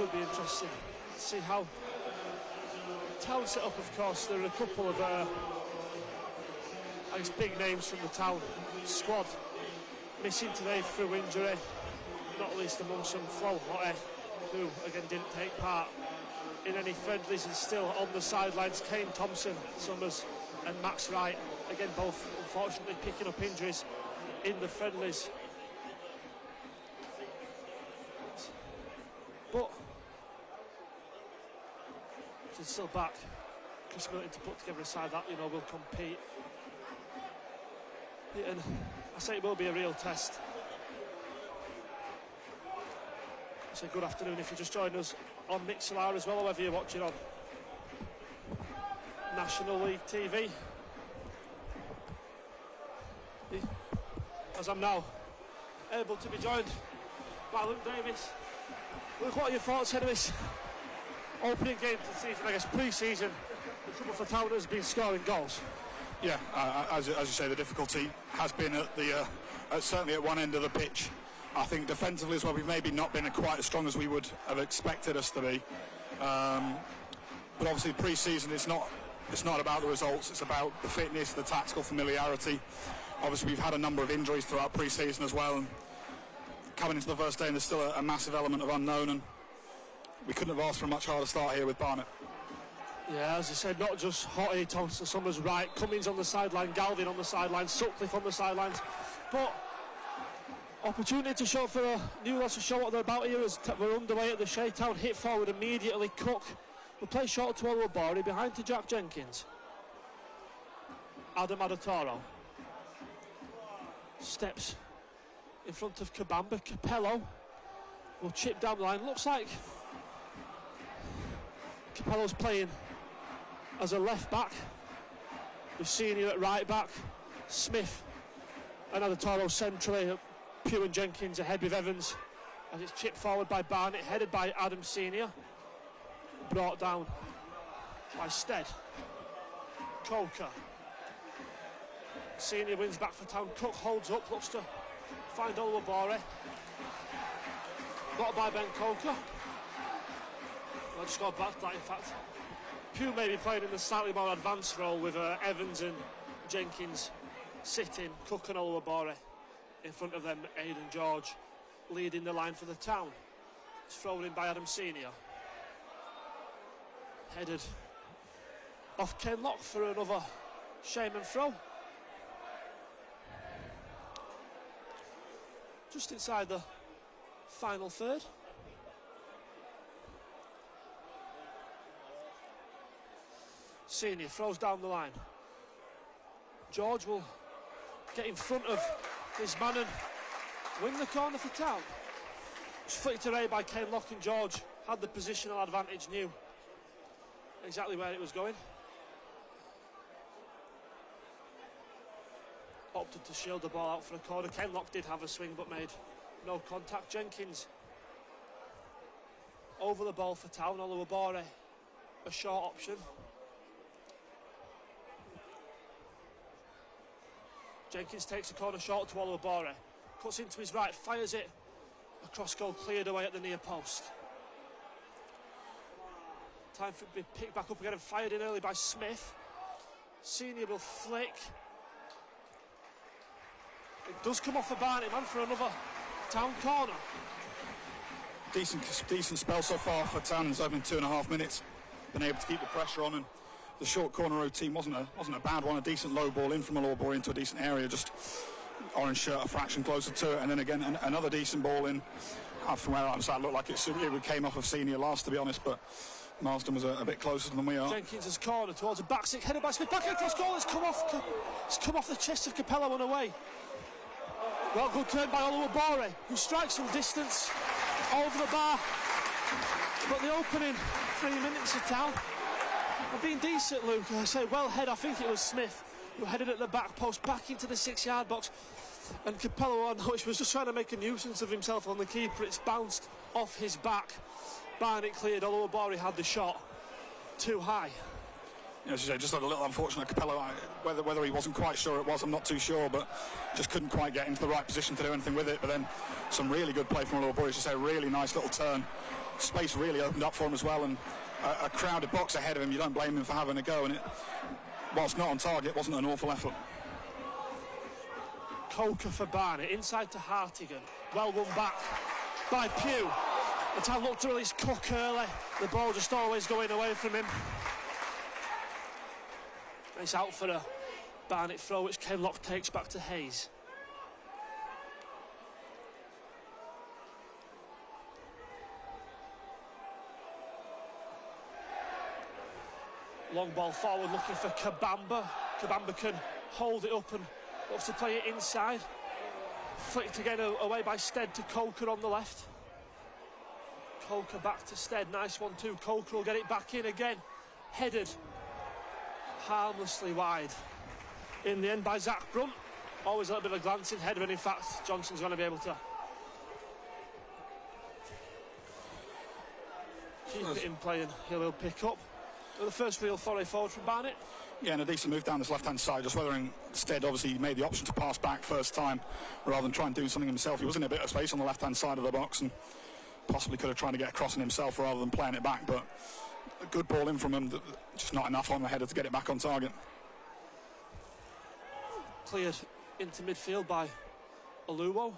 should be interesting to see how Town set up. Of course, there are a couple of I guess big names from the Town squad missing today through injury, not least amongst them Flo Hotte, who again didn't take part in any friendlies and still on the sidelines. Kane Thompson, Summers and Max Wright, again both unfortunately picking up injuries in the friendlies. But she's still back. Chris Milton to put together a side that will compete. And I say it will be a real test. I say good afternoon if you're just joining us on Mixlr as well, or whether you're watching on National League TV. As I'm now able to be joined by Luke Davis. Luke, what are your thoughts ahead of this opening game to the season? I guess pre-season, the trouble for Town has been scoring goals. Yeah, as you say, the difficulty has been at certainly at one end of the pitch. I think defensively as well, we've maybe not been quite as strong as we would have expected us to be. But obviously pre-season, it's not about the results, it's about the fitness, the tactical familiarity. Obviously we've had a number of injuries throughout pre-season as well, and coming into the first day, and there's still a massive element of unknown, and we couldn't have asked for a much harder start here with Barnet. Yeah, as I said, not just Hotte, Thompson, Summers, Wright, Cummings on the sideline, Galvin on the sideline, Sutcliffe on the sidelines, but opportunity to show for a new lads to show what they're about here as we're underway at the Shea. Town hit forward immediately. Cook will play short to Oluwabori, behind to Jack Jenkins. Adam Adatoro steps in front of Kabamba. Capello will chip down the line. Looks like Capello's playing as a left back. We've seen him at right back. Smith and Adatoro centrally. Pugh and Jenkins ahead with Evans as it's chipped forward by Barnet, headed by Adam Senior, brought down by Stead. Coker. Senior wins back for Town. Cook holds up, looks to find Oluwabori. Blocked by Ben Coker. Well, just got back to that, in fact. Pugh may be playing in the slightly more advanced role with Evans and Jenkins sitting, Cook and Oluwabori in front of them. Aidan George leading the line for the Town. It's thrown in by Adam Senior. Headed off Ken Lock for another Shaman throw. Just inside the final third. Senior throws down the line. George will get in front of this man and win the corner for Town. It's flicked away by Kane Lock, and George had the positional advantage, knew exactly where it was going. Opted to shield the ball out for a corner. Kane Lock did have a swing but made no contact. Jenkins over the ball for Town. Oluwabori a short option. Jenkins takes a corner short to Oluwabori, cuts into his right, fires it across goal, cleared away at the near post. Time for it to be picked back up again and fired in early by Smith. Senior will flick. It does come off the Barnet man for another Town corner. Decent spell so far for Town. It's open 2.5 minutes. Been able to keep the pressure on, and the short corner routine wasn't a bad one. A decent low ball in from Oluwabori into a decent area, just orange shirt a fraction closer to it, and then again another decent ball in. From where I'm sat, it looked like it came off of Senior last, to be honest, but Marsden was a bit closer than we are. Jenkins' corner towards a back stick, headed by Smith, back across goal. It's come off the chest of Capello and away. Well, good turn by Oluwabori, who strikes from distance over the bar. But the opening 3 minutes of Town have been decent, Luke. I say well head. I think it was Smith who headed at the back post back into the 6-yard box, and Capello, I know, was just trying to make a nuisance of himself on the keeper. It's bounced off his back. Barnet cleared. Oluwabori had the shot too high. As you say, just a little unfortunate. Capello, whether he wasn't quite sure it was, I'm not too sure, but just couldn't quite get into the right position to do anything with it. But then some really good play from a little boy. As you say, a really nice little turn. Space really opened up for him as well, and a crowded box ahead of him. You don't blame him for having a go, and it, whilst not on target, wasn't an awful effort. Coker for Barnet, inside to Hartigan. Well won back by Pugh. The time looked to release Cook early. The ball just always going away from him. It's out for a Barnet throw, which Kenlock takes back to Hayes. Long ball forward, looking for Kabamba. Kabamba can hold it up and looks to play it inside. Flicked again away by Stead to Coker on the left. Coker back to Stead, nice one too. Coker will get it back in again. Headed harmlessly wide in the end by Zach Brunt. Always a little bit of a glancing header, and in fact Johnson's going to be able to keep it in play, and he'll pick up. The first real foray forward from Barnet. Yeah, and a decent move down this left-hand side, just weathering Stead. Obviously, he made the option to pass back first time rather than try and do something himself. He was in a bit of space on the left-hand side of the box and possibly could have tried to get across in himself rather than playing it back, but a good ball in from him, just not enough on the header to get it back on target. Cleared into midfield by Oluwo.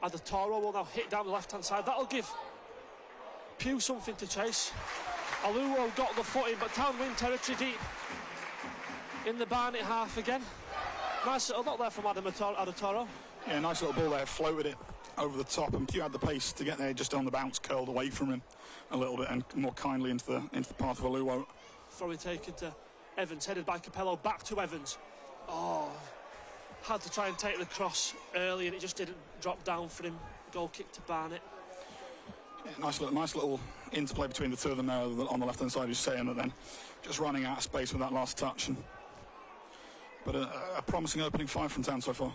Adatoro will now hit down the left-hand side. That'll give Pugh something to chase. Oluwo got the foot in, but Town win territory deep in the Barnet half again. Nice little knock there from Adatoro. Yeah, nice little ball there, floated it over the top, and Pugh had the pace to get there just on the bounce, curled away from him a little bit and more kindly into the path of Oluwo. Throw taken to Evans, headed by Capello, back to Evans. Oh, had to try and take the cross early and it just didn't drop down for him. Goal kick to Barnet. Yeah, nice little interplay between the two of them there on the left-hand side, you're saying, that then just running out of space with that last touch. But a promising opening five from Town so far.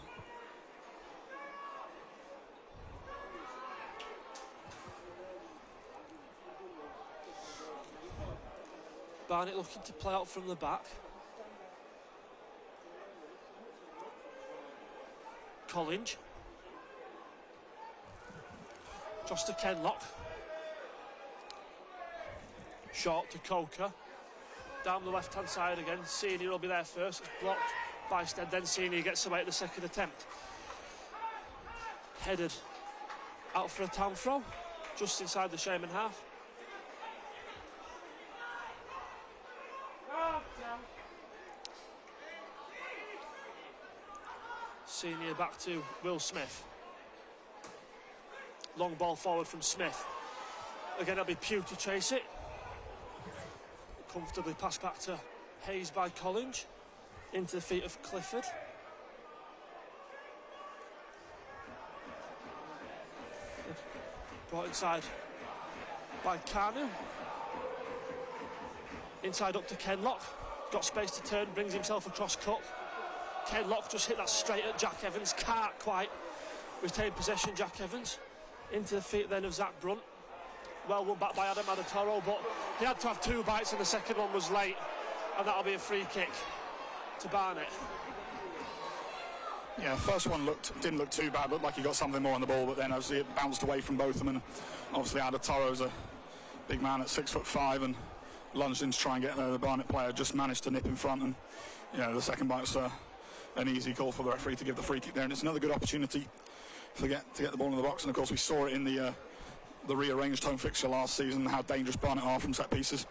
Barnet looking to play out from the back. Collinge. Just to Kenlock. Short to Coker. Down the left-hand side again. Senior will be there first. It's blocked by Stead. Then Senior gets away at the second attempt. Headed out for a Town throw. Just inside the Shaman half. Senior back to Will Smith. Long ball forward from Smith. Again, it'll be Pugh to chase it. Comfortably passed back to Hayes by Collinge. Into the feet of Clifford. Brought inside by Kanu. Inside up to Kenlock. Got space to turn, brings himself across Cook. Kenlock just hit that straight at Jack Evans. Can't quite retain possession, Jack Evans. Into the feet then of Zach Brunt. Well won back by Adam Adatoro, but he had to have two bites and the second one was late. And that'll be a free kick to Barnet. Yeah, first one didn't look too bad. Looked like he got something more on the ball, but then obviously it bounced away from both of them. And obviously Adatoro's a big man at 6'5" and lunged in to try and get there. The Barnet player just managed to nip in front, and the second bite's an easy call for the referee to give the free kick there, and it's another good opportunity to get the ball in the box. And of course we saw it in the rearranged home fixture last season, how dangerous Barnet are from set pieces.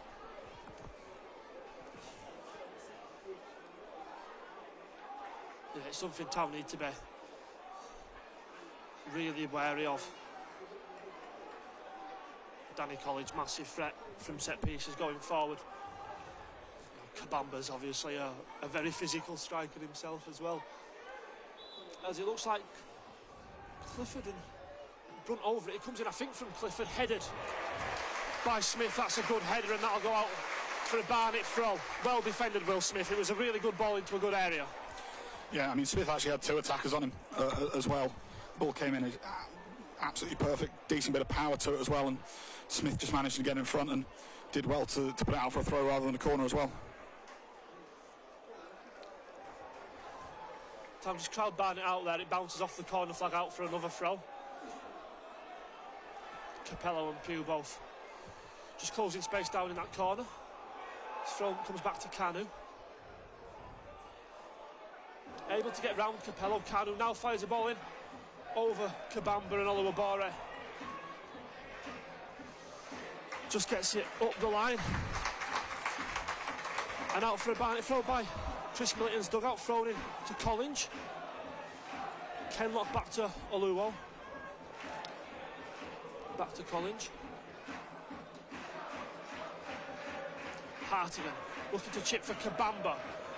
Yeah, it's something Town need to be really wary of. Danny College, massive threat from set pieces going forward. Kabamba's obviously a very physical striker himself as well. As it looks like Clifford and Brunt over it. It comes in, I think, from Clifford, headed by Smith. That's a good header, and that'll go out for a Barnet throw. Well defended, Will Smith. It was a really good ball into a good area. Yeah, I mean, Smith actually had two attackers on him as well. The ball came in absolutely perfect, decent bit of power to it as well, and Smith just managed to get in front and did well to put it out for a throw rather than a corner as well. Time just crowd Barnet out there. It bounces off the corner flag out for another throw. Capello and Pugh both just closing space down in that corner. His throw comes back to Kanu. Able to get round Capello. Kanu now fires the ball in over Kabamba and Oluwabore. Just gets it up the line. And out for a Barnet throw by Chris Millington's dugout, thrown in to Collins. Kenlock back to Oluwo. Back to Collins. Hartigan looking to chip for Kabamba,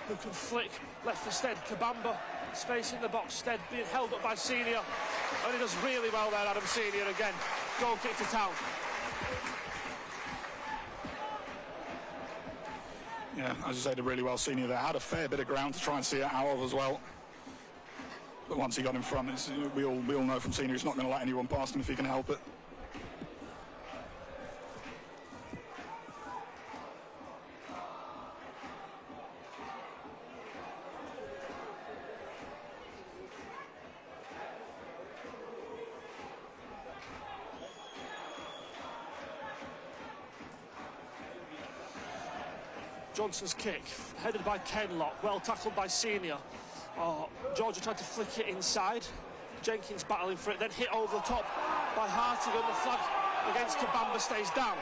who can flick left for Stead. Kabamba, space in the box. Stead being held up by Senior. And he does really well there, Adam Senior again. Goal kick to Town. Yeah, as you say, did really well. Senior there had a fair bit of ground to try and see it out of as well. But once he got in front, we all know from Senior he's not going to let anyone past him if he can help it. Johnson's kick, headed by Kenlock, well tackled by Senior. Georgia tried to flick it inside. Jenkins battling for it, then hit over the top by Hartigan. The flag against Kabamba stays down.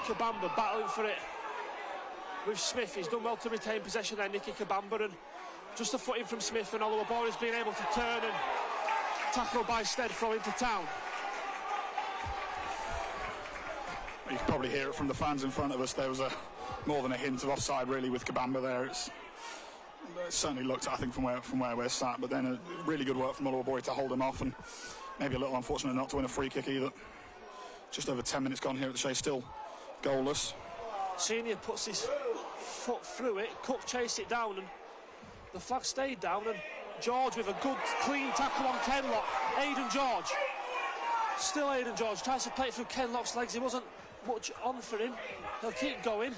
Kabamba battling for it with Smith. He's done well to retain possession there, Nicky Kabamba, and just a foot in from Smith, and Oluwabore's been able to turn and tackle by Stead, throw into Town. You can probably hear it from the fans in front of us. There was more than a hint of offside really with Kabamba there. It certainly looked, I think, from where we're sat, but then a really good work from Oluwabore to hold him off, and maybe a little unfortunate not to win a free kick either. Just over 10 minutes gone here at the Shea, still goalless. Senior puts his foot through it. Cook chased it down, and the flag stayed down, and George with a good clean tackle on Kenlock. Aidan George, still Aidan George, tries to play it through Kenlock's legs. He wasn't much on for him. He'll keep going,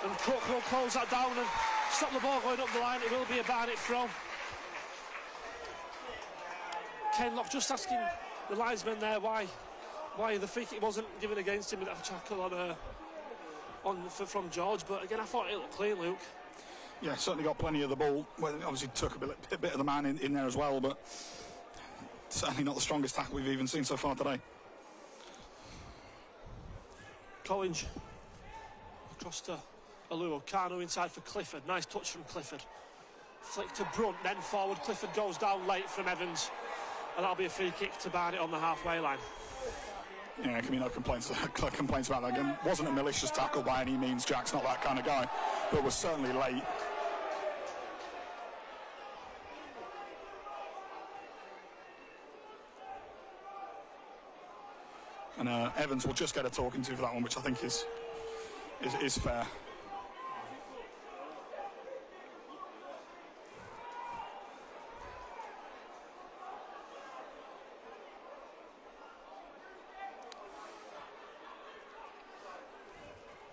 and Cook will close that down and stop the ball going up the line. It will be a Barnet throw. Kenlock just asking the linesman there why the free kick wasn't given against him with that tackle from George, but again I thought it looked clean, Luke. Yeah, certainly got plenty of the ball. Well, obviously took a bit of the man in there as well, but certainly not the strongest tackle we've even seen so far today. Collins across to Oluwo. Kanu inside for Clifford. Nice touch from Clifford. Flick to Brunt, then forward. Clifford goes down late from Evans, and that'll be a free kick to Barnet on the halfway line. Yeah, can be no complaints about that. Again, wasn't a malicious tackle by any means. Jack's not that kind of guy, but was certainly late. And Evans will just get a talking to for that one, which I think is fair.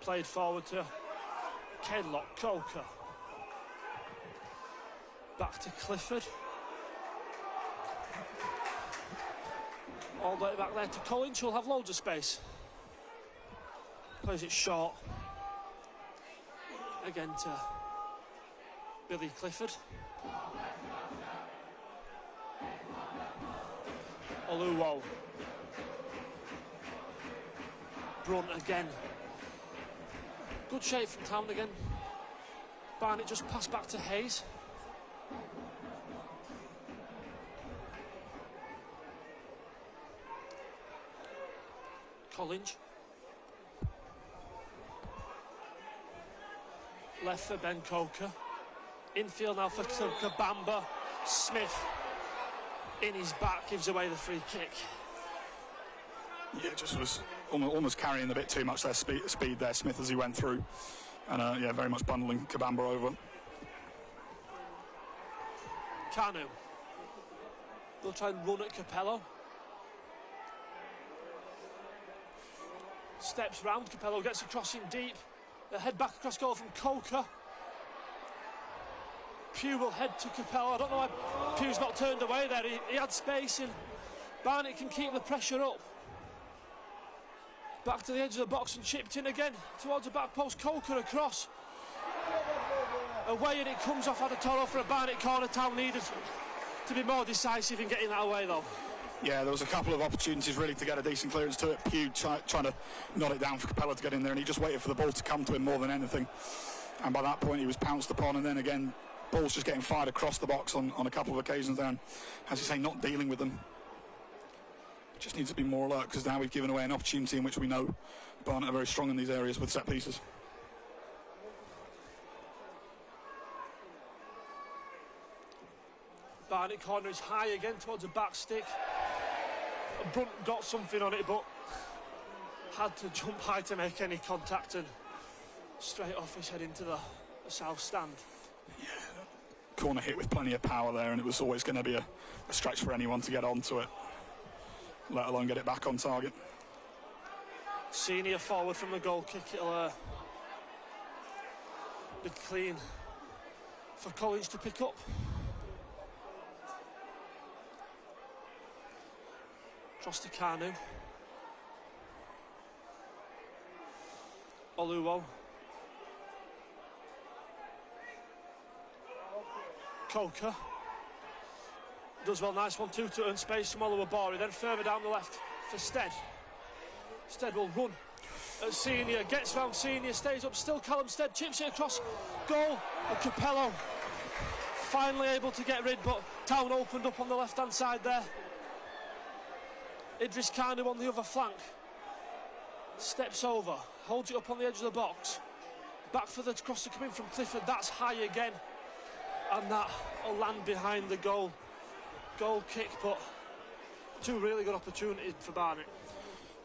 Played forward to Kenlock, Coker. Back to Clifford. All the way back there to Collins, who'll have loads of space. Plays it short. Again to Billy Clifford. Oluwo. Brunt again. Good shape from Town again. Barnet just passed back to Hayes. Collins. Left for Ben Coker. Infield now for Kabamba. Smith in his back gives away the free kick. Yeah, just was almost carrying a bit too much there, speed there, Smith, as he went through. And yeah, very much bundling Kabamba over. Kanu. They'll try and run at Capello. Steps round, Capello gets a crossing deep. A head back across goal from Coker. Pugh will head to Capello. I don't know why Pugh's not turned away there. He had space in. Barnet can keep the pressure up. Back to the edge of the box and chipped in again towards the back post. Coker across. Away, and it comes off Adatoro for a Barnet corner. Town needed to be more decisive in getting that away though. Yeah, there was a couple of opportunities really to get a decent clearance to it. Pugh trying to knot it down for Capello to get in there, and he just waited for the ball to come to him more than anything. And by that point he was pounced upon, and then again balls just getting fired across the box on a couple of occasions there, and as you say, not dealing with them. Just needs to be more alert, because now we've given away an opportunity in which we know Barnet are very strong in these areas with set pieces. Barnet corner is high again towards the back stick. Brunt got something on it, but had to jump high to make any contact, and straight off his head into the south stand. Yeah, corner hit with plenty of power there, and it was always going to be a stretch for anyone to get onto it, let alone get it back on target. Senior forward from the goal kick. It'll be clean for Collins to pick up. Cross to Kanu. Oluwo. Coker. Does well, nice 1-2 to earn space from Oluwabori. Then further down the left for Stead. Stead will run at Senior, gets round Senior, stays up, still Callum Stead, chips it across, goal, and Capello finally able to get rid, but Town opened up on the left hand side there. Idris Kanu on the other flank, steps over, holds it up on the edge of the box, back for the cross to come in from Clifford. That's high again, and that will land behind the goal kick, but two really good opportunities for Barnet.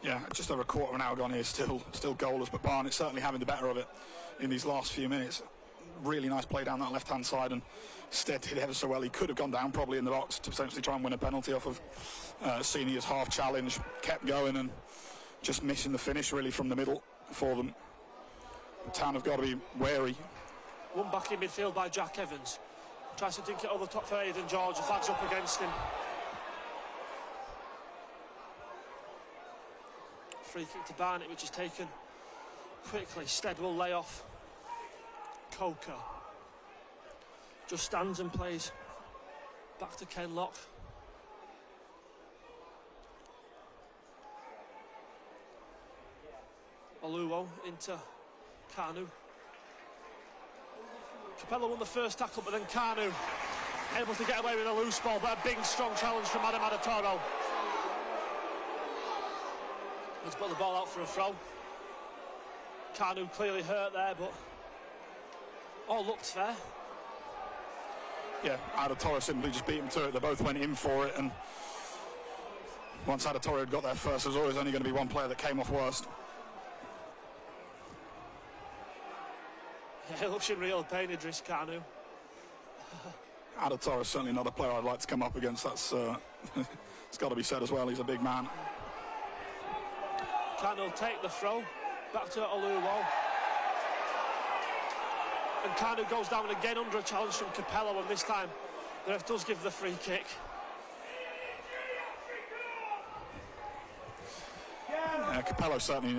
Yeah, just over a quarter of an hour gone here, still goalless, but Barnet certainly having the better of it in these last few minutes. Really nice play down that left hand side, and Stead did ever so well. He could have gone down probably in the box to potentially try and win a penalty off of Senior's half challenge. Kept going and just missing the finish really from the middle for them. Town have got to be wary. One back in midfield by Jack Evans. Tries to dink it over the top for Aidan George. The flag's up against him. Free kick to Barnet, which is taken quickly. Stead will lay off Coker. Just stands and plays back to Ken Locke. Oluwo into Kanu. Capello won the first tackle, but then Kanu able to get away with a loose ball, but a big strong challenge from Adam Adatoro. He's put the ball out for a throw. Kanu clearly hurt there, but all looked fair. Yeah, Adatoro simply just beat him to it. They both went in for it, and once Adatoro had got there first, there was always only going to be one player that came off worst. Yeah, he looks in real pain, Idris Kanu. Adatoro is certainly not a player I'd like to come up against. That's it's got to be said as well. He's a big man. Kanu will take the throw back to Oluwo. And Kanu goes down again under a challenge from Capello, and this time the ref does give the free kick. Capello certainly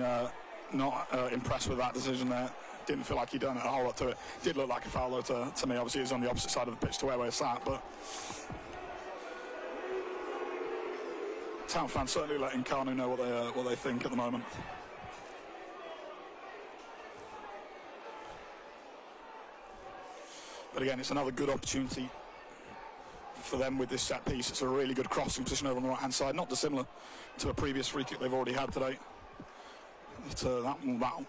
not impressed with that decision there. Didn't feel like he'd done a whole lot to it. Did look like a foul though to me. Obviously he's on the opposite side of the pitch to where we're sat, but Town fans certainly letting Kanu know what they think at the moment. But again, it's another good opportunity for them with this set piece. It's a really good crossing position over on the right hand side, not dissimilar to a previous free kick they've already had today. That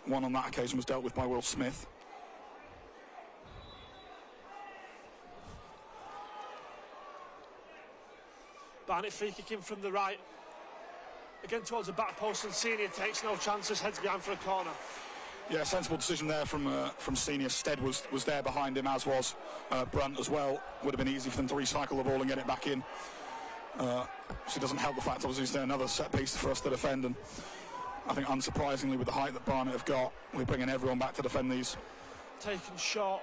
one on that occasion was dealt with by Will Smith. Barnet free kick in from the right. Again towards the back post, and Senior takes no chances, heads behind for a corner. Yeah, sensible decision there from Senior. Stead was there behind him, as was Brunt as well. Would have been easy for them to recycle the ball and get it back in. So it doesn't help the fact, obviously, it's another set piece for us to defend, and I think unsurprisingly with the height that Barnet have got, we're bringing everyone back to defend these. Taken short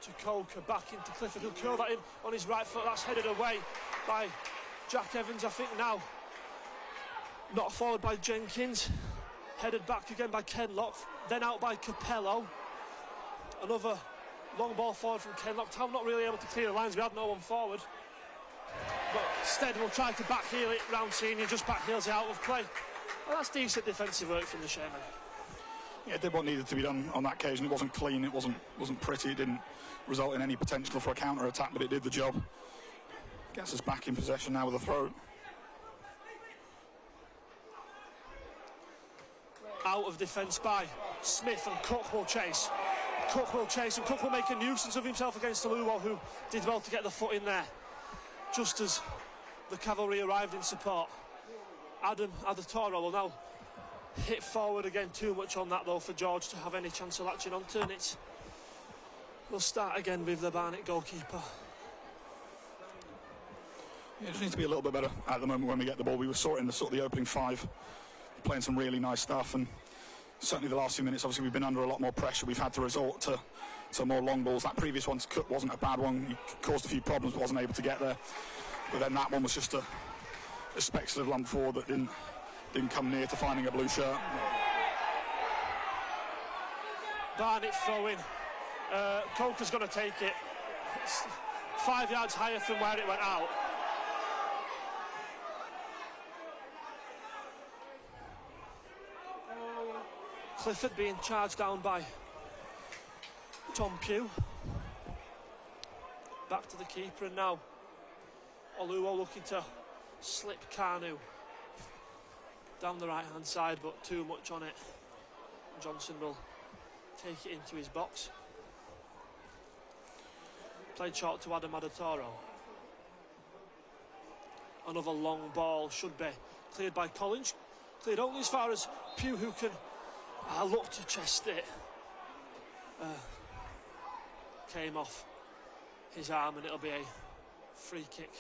to Coker, back into Clifford, who'll curl that in on his right foot. That's headed away by Jack Evans, I think now. Not forward by Jenkins. Headed back again by Kenlock, then out by Capello. Another long ball forward from Kenlock. Town not really able to clear the lines, we had no one forward. But Stead will try to backheel it round Senior, just backheels it out of play. Well, that's decent defensive work from the Sherman. Yeah, it did what needed to be done on that occasion. It wasn't clean, it wasn't pretty, it didn't result in any potential for a counter-attack, but it did the job. Gets us back in possession now with a throw. Out of defence by Smith, and Cook will chase. Cook will chase, and Cook will make a nuisance of himself against Aluwo, who did well to get the foot in there. Just as the cavalry arrived in support. Adam Adatoro will now hit forward again. Too much on that though for George to have any chance of latching onto, and we'll start again with the Barnet goalkeeper. Yeah, it just needs to be a little bit better at the moment when we get the ball. We were sorting the opening five, playing some really nice stuff, and certainly the last few minutes, obviously we've been under a lot more pressure. We've had to resort to more long balls. That previous one wasn't a bad one. He caused a few problems, but wasn't able to get there. But then that one was just a speculative lump forward that didn't come near to finding a blue shirt. Barnet throwing. Coker's going to take it. It's 5 yards higher from where it went out. Clifford being charged down by Tom Pugh. Back to the keeper, and now Oluwo looking to slip Kanu down the right hand side, but too much on it. Johnson will take it into his box. Played short to Adam Adatoro. Another long ball should be cleared by Collins. Cleared only as far as Pugh, who can look to chest it. Came off his arm, and it'll be a free kick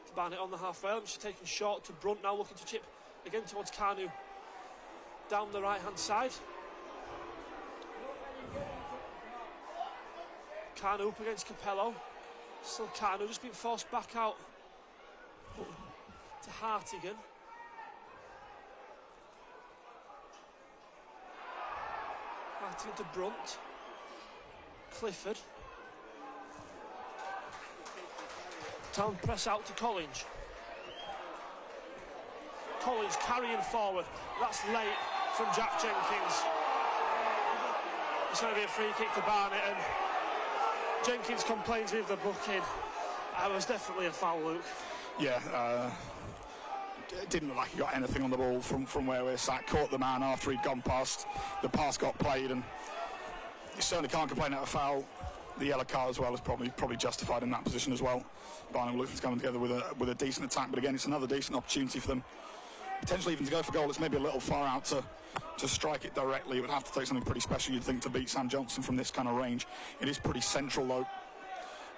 to Barnet on the halfway line. She's taken short to Brunt, now looking to chip again towards Kanu down the right hand side. Kanu up against Capello. Still Kanu, just being forced back out to Hartigan. Hartigan to Brunt. Clifford. Town press out to Collins. Collins carrying forward. That's late from Jack Jenkins. It's going to be a free kick to Barnet, and Jenkins complains with the booking. It was definitely a foul, Luke. Yeah, it didn't look like he got anything on the ball from where we're sat. Caught the man after he'd gone past. The pass got played, and you certainly can't complain about a foul. The yellow card as well is probably justified in that position as well. Barnet looking to come together with a decent attack, but again, it's another decent opportunity for them. Potentially even to go for goal. It's maybe a little far out to strike it directly. It would have to take something pretty special, you'd think, to beat Sam Johnson from this kind of range. It is pretty central though,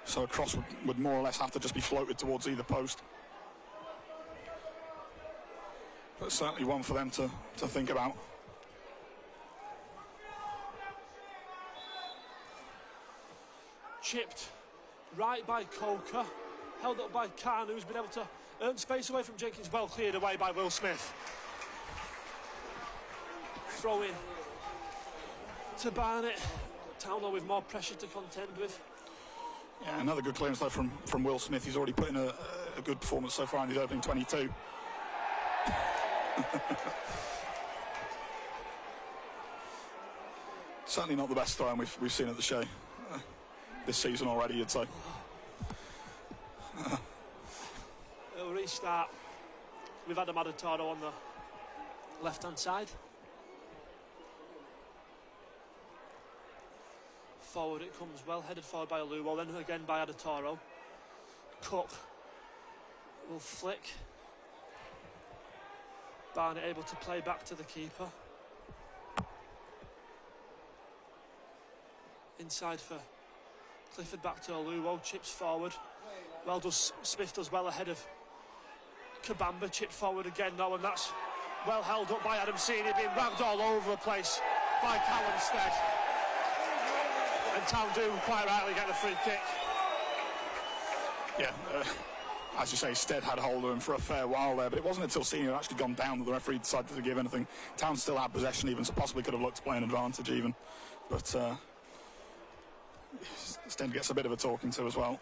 so a cross would more or less have to just be floated towards either post. But certainly one for them to think about. Chipped right by Coker, held up by Khan, who's been able to earn space away from Jenkins, well cleared away by Will Smith. Throw in to Barnet. Townlow with more pressure to contend with. Yeah, another good clearance though from Will Smith. He's already put in a good performance so far in his opening 22. Certainly not the best throw we've seen at the show this season already, you'd say. It'll restart. We've had a Adatoro on the left-hand side. Forward it comes, well headed forward by Oluwo, then again by Adatoro. Cook will flick. Barnet able to play back to the keeper. Inside for Clifford, back to Oluwo, chips forward. Well does Smith, does well ahead of Kabamba, chip forward again now, and that's well held up by Adam Senior, being ragged all over the place by Callum Stead. And Town do quite rightly get the free kick. Yeah, as you say, Stead had hold of him for a fair while there, but it wasn't until Senior had actually gone down that the referee decided to give anything. Town still had possession even, so possibly could have looked to play an advantage even. But Stead gets a bit of a talking to as well.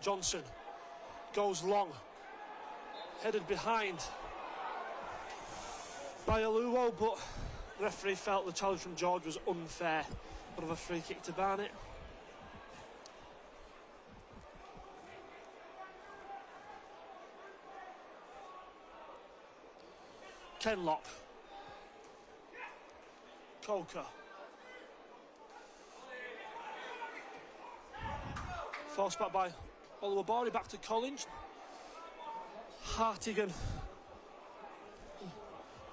Johnson goes long, headed behind by Aluo, but the referee felt the challenge from George was unfair. Bit of a free kick to Barnet. Kenlock. Coker. Forced back by Oluwabori, back to Collins. Hartigan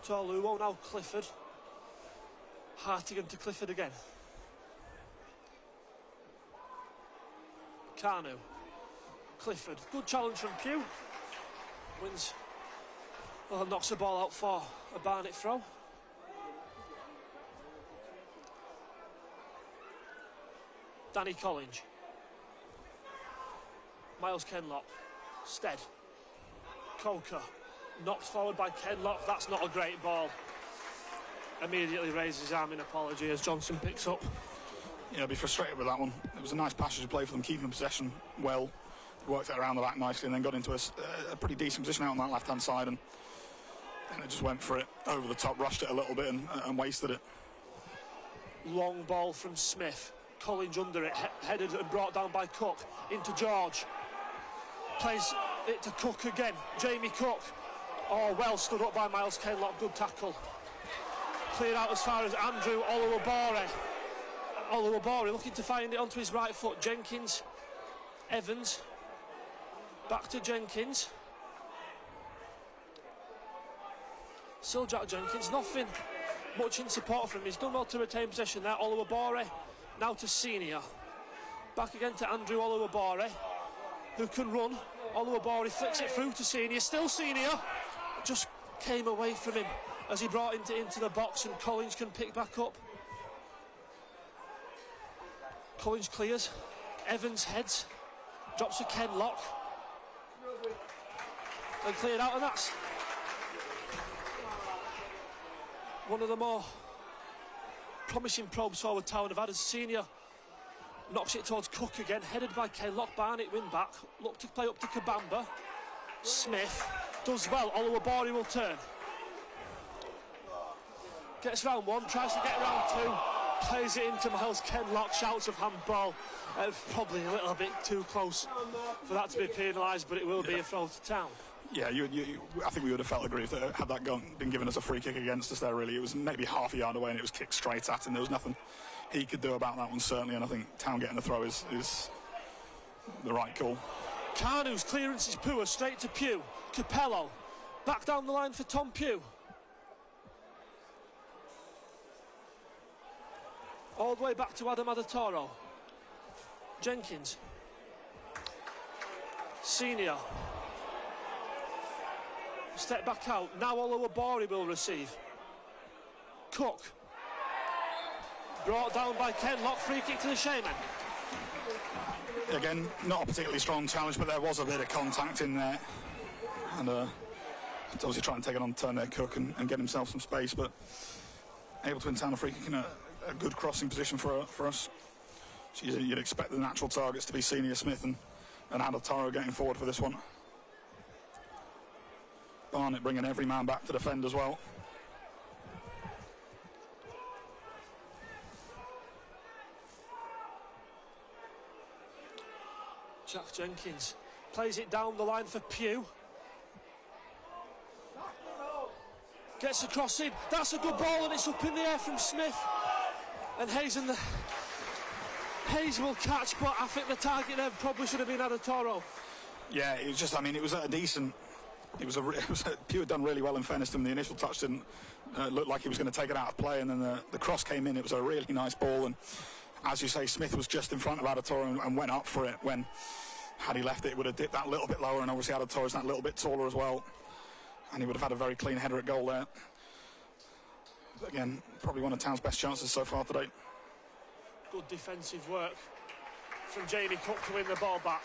to Oluwo, now Clifford. Hartigan to Clifford again. Kanu. Clifford. Good challenge from Pugh. Wins. Well, knocks the ball out for a Barnet throw. Danny Collins. Miles Kenlock. Stead. Coker. Knocked forward by Kenlock. That's not a great ball. Immediately raises his arm in apology as Johnson picks up. Yeah, I'd be frustrated with that one. It was a nice passage of play for them, keeping possession well. Worked it around the back nicely and then got into a pretty decent position out on that left-hand side, and they just went for it over the top, rushed it a little bit and wasted it. Long ball from Smith. Collins under it, headed and brought down by Cook. Into George. Plays it to Cook again. Jamie Cook. Oh, well stood up by Miles Kenlock. Good tackle. Cleared out as far as Andrew Oluwabori. Oluwabori looking to find it onto his right foot. Jenkins. Evans. Back to Jenkins. Still Jack Jenkins. Nothing much in support from him. He's done well to retain possession there. Oluwabori. Now to Senior. Back again to Andrew Oluwabori, who can run. Oluwabori flicks it through to Senior. Still Senior. Just came away from him as he brought it into the box, and Collins can pick back up. Collins clears. Evans heads. Drops to Kenlock. And cleared out, and that's one of the more promising probes forward Town have had as Senior knocks it towards Cook again, headed by Kenlock. Barnet win back, look to play up to Kabamba. Smith does well. Oluwabori will turn, gets round one, tries to get round two, plays it into Miles Kenlock. Shouts of handball. Probably a little bit too close for that to be penalised, but it will be a throw to Town. Yeah, I think we would have felt aggrieved had that been given as a free kick against us there, really. It was maybe half a yard away and it was kicked straight at him. There was nothing he could do about that one, certainly, and I think Town getting the throw is the right call. Carnew's clearance is poor, straight to Pugh. Capello, back down the line for Tom Pugh. All the way back to Adam Adatoro. Jenkins. Senior. Step back out. Now Oluwabori will receive. Cook. Brought down by Kenlock. Free kick to the Shaman. Again, not a particularly strong challenge, but there was a bit of contact in there. And obviously trying to take it on turn there, Cook, and get himself some space, but able to win Town a free kick in a good crossing position for us. So you'd expect the natural targets to be Senior, Smith and Adatoro getting forward for this one. Barnet bringing every man back to defend as well. Jack Jenkins plays it down the line for Pugh. Gets across him. That's a good ball, and it's up in the air from Smith. And Hayes will catch, but I think the target there probably should have been Adatoro. Yeah, it was just, it was at a decent it was Pugh had done really well in fairness to him. The initial touch didn't look like he was going to take it out of play, and then the cross came in. It was a really nice ball, and as you say, Smith was just in front of Adatoro and went up for it. When had he left it, it would have dipped that little bit lower, and obviously Adatoro's that little bit taller as well, and he would have had a very clean header at goal there. But again, probably one of Town's best chances so far today. Good defensive work from Jamie Cook to win the ball back.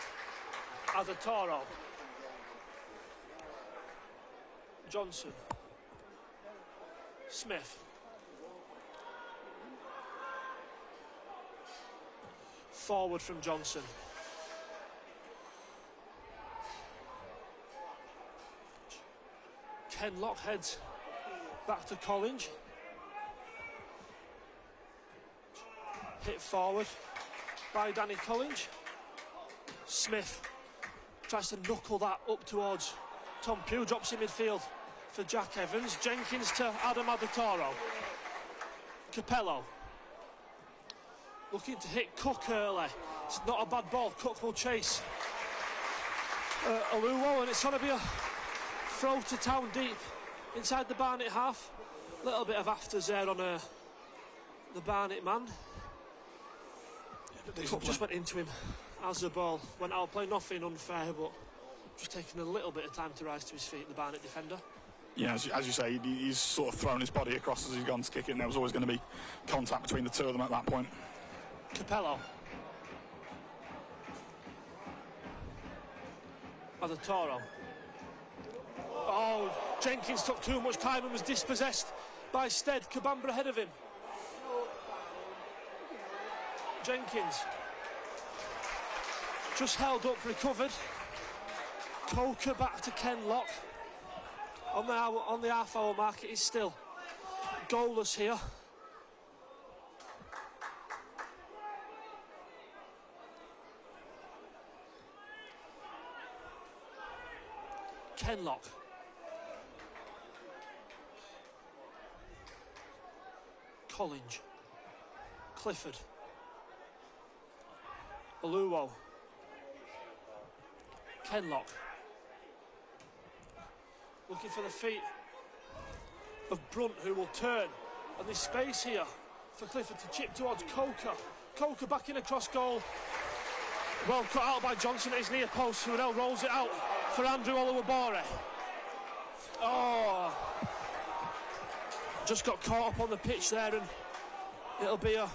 Adatoro. Johnson. Smith. Forward from Johnson. Kenlock heads back to Collins. Hit forward by Danny Collins. Smith tries to knuckle that up towards Tom Pugh, drops in midfield for Jack Evans. Jenkins to Adam Adatoro. Capello looking to hit Cook early. It's not a bad ball. Cook will chase Aluwo, and it's going to be a throw to Town deep inside the Barnet half. A little bit of afters there on the Barnet man. Cook just went into him as the ball went out. Play nothing unfair, but just taking a little bit of time to rise to his feet, the Barnet defender. Yeah, as you say, he's sort of thrown his body across as he's gone to kick it, and there was always going to be contact between the two of them at that point. Capello. Adatoro. Oh, Jenkins took too much time and was dispossessed by Stead. Kabambra ahead of him. Jenkins just held up, recovered. Coker back to Kenlock. On the half-hour mark, it is still goalless here. Kenlock. Collins. Clifford. Aluwo. Kenlock. Looking for the feet of Brunt, who will turn. And there's space here for Clifford to chip towards Coker. Coker back in across goal. Well cut out by Johnson at his near post, who now rolls it out for Andrew Oluwabore. Oh, just got caught up on the pitch there, and it'll be a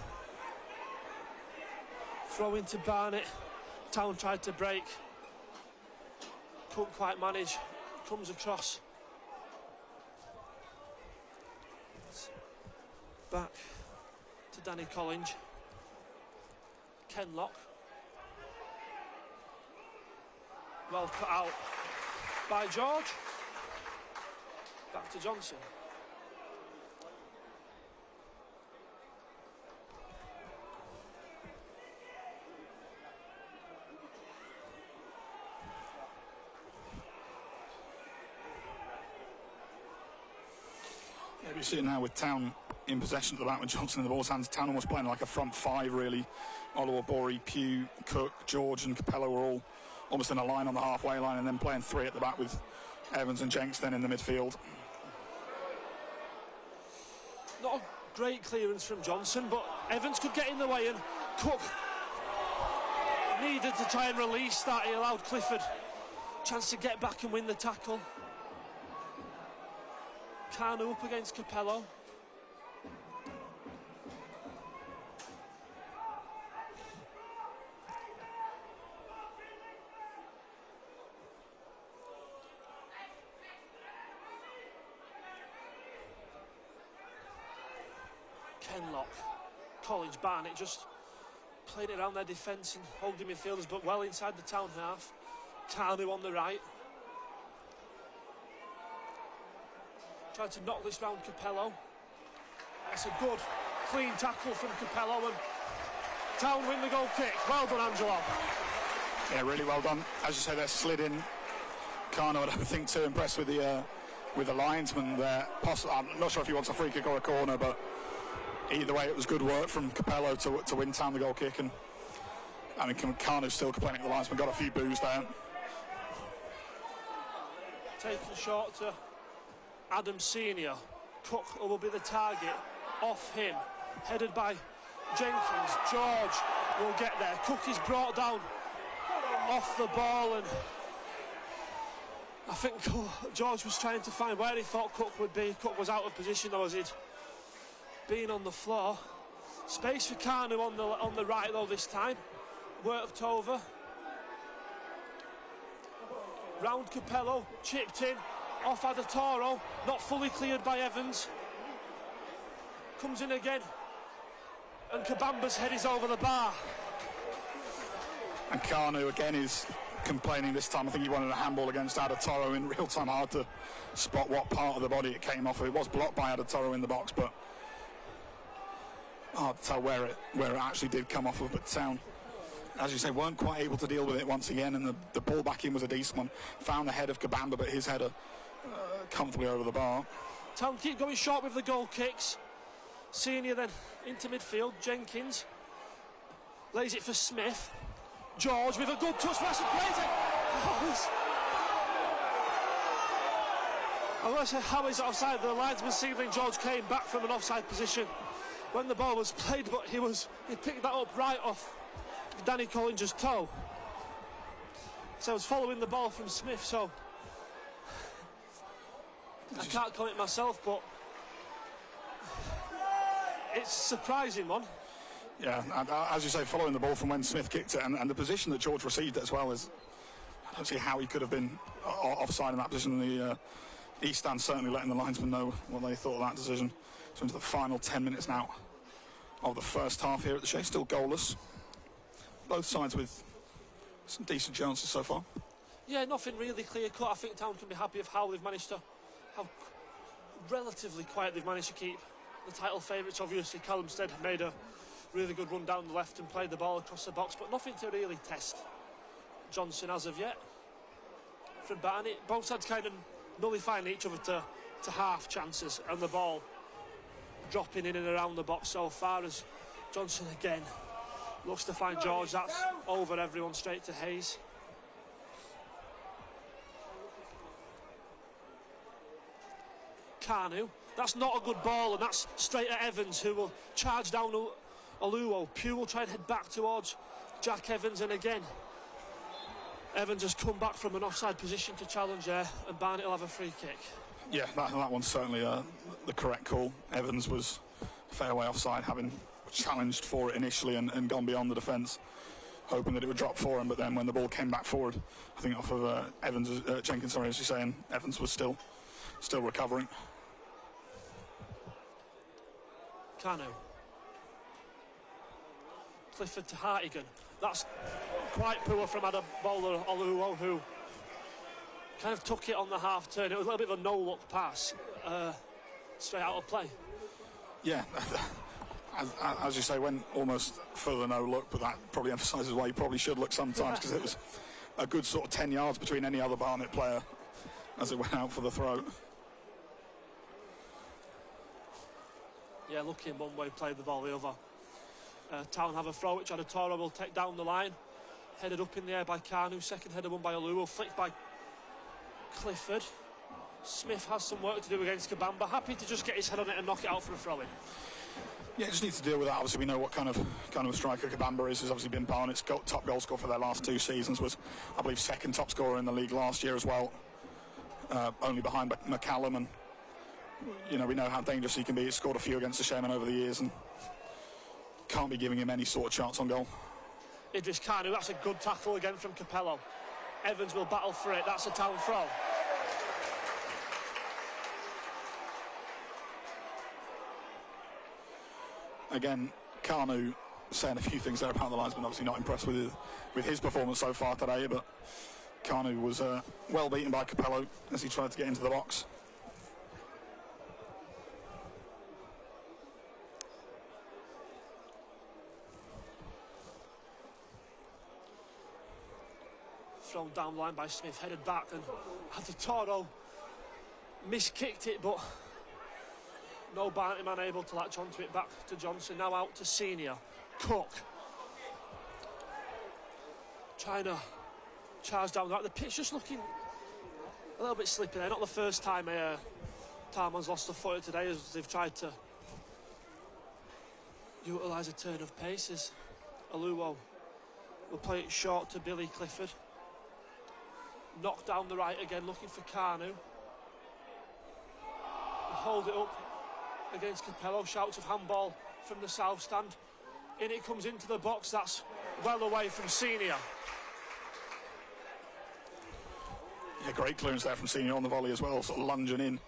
throw into Barnet. Town tried to break, couldn't quite manage. Comes across. Back to Danny Collins. Kenlock. Well cut out by George. Back to Johnson. We're sitting now with Town in possession at the back with Johnson in the ball's hands. Town almost playing like a front five, really. Oluwabore, Pugh, Cook, George and Capello were all almost in a line on the halfway line, and then playing three at the back with Evans and Jenks then in the midfield. Not a great clearance from Johnson, but Evans could get in the way, and Cook needed to try and release that. He allowed Clifford a chance to get back and win the tackle. Kanu up against Capello. Kenlock. Collins, Barnet just playing it around their defence and holding midfielders, but well inside the Town half. Kanu on the right. Tried to knock this round Capello. That's a good, clean tackle from Capello, and Town win the goal kick. Well done, Angelo. Yeah, really well done. As you say, they're slid in. Kano, I don't think too impressed with the linesman there. I'm not sure if he wants a free kick or a corner, but either way, it was good work from Capello to win Town the goal kick. And I mean, Kano's still complaining the linesman got a few boos there. Taken short to Adam Senior. Cook will be the target. Off him. Headed by Jenkins. George will get there. Cook is brought down off the ball, and I think George was trying to find where he thought Cook would be. Cook was out of position though, as he'd been on the floor. Space for Kanu on the right though this time. Worked over. Round Capello, chipped in, off Adatoro, not fully cleared by Evans. Comes in again, and Kabamba's head is over the bar. And Kanu again is complaining this time. I think he wanted a handball against Adatoro in real time. Hard to spot what part of the body it came off. It was blocked by Adatoro in the box, but hard to tell where it actually did come off of. But Town, as you say, weren't quite able to deal with it once again, and the ball back in was a decent one. Found the head of Kabamba, but his header comfortably over the bar. Town keep going short with the goal kicks. Senior then into midfield. Jenkins lays it for Smith. George with a good touch. Wesson plays it. I want to say how is it offside. The linesman signaling George came back from an offside position when the ball was played, but he picked that up right off Danny Collinger's toe. So I was following the ball from Smith, so I can't call it myself, but it's a surprising one. Yeah, and, as you say, following the ball from when Smith kicked it, and the position that George received it as well is, I don't see how he could have been offside in that position. The East Stand certainly letting the linesman know what they thought of that decision. So into the final 10 minutes now of the first half here at the Shea, still goalless. Both sides with some decent chances so far. Yeah, nothing really clear cut. I think Town can be happy with how relatively quiet they've managed to keep the title favourites. Obviously, Callumstead made a really good run down the left and played the ball across the box, but nothing to really test Johnson as of yet. From Barnet, both sides kind of nullifying each other to half chances, and the ball dropping in and around the box so far as Johnson again looks to find George. That's over everyone, straight to Hayes. Kanu, that's not a good ball, and that's straight at Evans, who will charge down Oluwo. Pugh will try and head back towards Jack Evans, and again Evans has come back from an offside position to challenge there, and Barnet will have a free kick. Yeah, that one's certainly the correct call. Evans was fairway offside, having challenged for it initially and gone beyond the defence, hoping that it would drop for him, but then when the ball came back forward, I think off of Jenkins, sorry, as you're saying, Evans was still recovering. Kanu. Clifford to Hartigan. That's quite poor from Adam Bowler Oluwo, who kind of took it on the half turn. It was a little bit of a no-look pass, straight out of play. Yeah, as you say, went almost for the no-look, but that probably emphasises why you probably should look sometimes, because it was a good sort of 10 yards between any other Barnet player as it went out for the throw. Yeah, looking one way, played the ball the other. Town have a throw, which Adatoro will take down the line. Headed up in the air by Kanu, second header won by Oluwo, flicked by Clifford. Smith has some work to do against Kabamba, happy to just get his head on it and knock it out for a throw-in. Yeah, just needs to deal with that. Obviously, we know what kind of striker Kabamba is. He's obviously been Barnet's top goal scorer for their last 2 seasons. Was, I believe, second top scorer in the league last year as well, only behind McCallum. And you know, we know how dangerous he can be. He's scored a few against the Shaman over the years, and can't be giving him any sort of chance on goal. Idris Kanu, that's a good tackle again from Capello. Evans will battle for it. That's a Town throw. Again, Kanu saying a few things there about the linesman. Obviously not impressed with his performance so far today, but Kanu was well beaten by Capello as he tried to get into the box. Thrown down line by Smith, headed back, and Adatoro miskicked it, but no Barnet man able to latch onto it. Back to Johnson, now out to Senior. Cook trying to charge down the pitch, just looking A little bit slippy there. Not the first time Tarman's lost a footer today, as they've tried to utilise a turn of pace. As Aluo will play it short to Billy Clifford. Knocked down the right again, looking for Carnu. Hold it up against Capello. Shouts of handball from the south stand. In it comes into the box. That's well away from Senior. Yeah, great clearance there from Senior on the volley as well, sort of lunging in.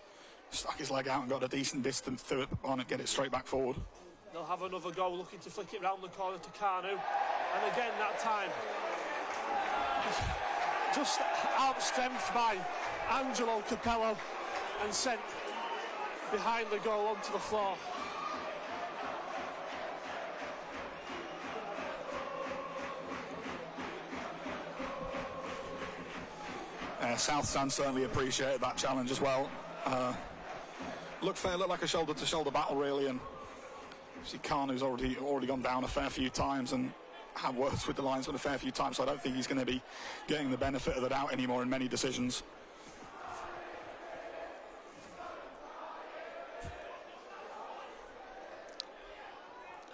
Stuck his leg out and got a decent distance to it, but Barnet get it straight back forward. They'll have another go, looking to flick it round the corner to Carnu. And again that time, just outstrengthed by Angelo Capello and sent behind the goal onto the floor. South Stand certainly appreciated that challenge as well. Looked like a shoulder-to-shoulder battle really, and see Carnu's already gone down a fair few times and had words with the linesman a fair few times, so I don't think he's going to be getting the benefit of the doubt anymore in many decisions.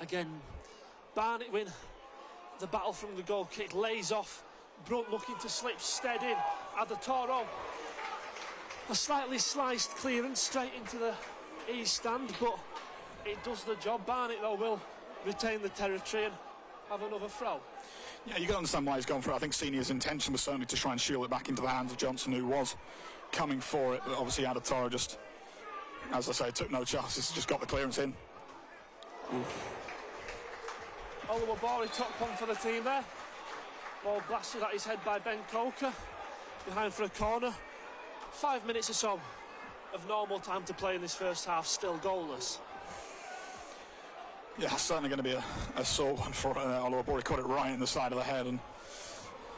Again, Barnet win the battle from the goal kick, lays off. Brunt looking to slip stead in. Adatoro, a slightly sliced clearance straight into the east stand, but it does the job. Barnet though will retain the territory and have another throw. Yeah, you can understand why he's gone for it. I think Senior's intention was certainly to try and shield it back into the hands of Johnson, who was coming for it, but obviously Adatoro just, as I say, took no chances, just got the clearance in. Oluwabori top one for the team there. Ball blasted at his head by Ben Coker. Behind for a corner. 5 minutes or so of normal time to play in this first half, still goalless. Yeah, certainly going to be a sore one for Oluwabori. Caught it right in the side of the head, and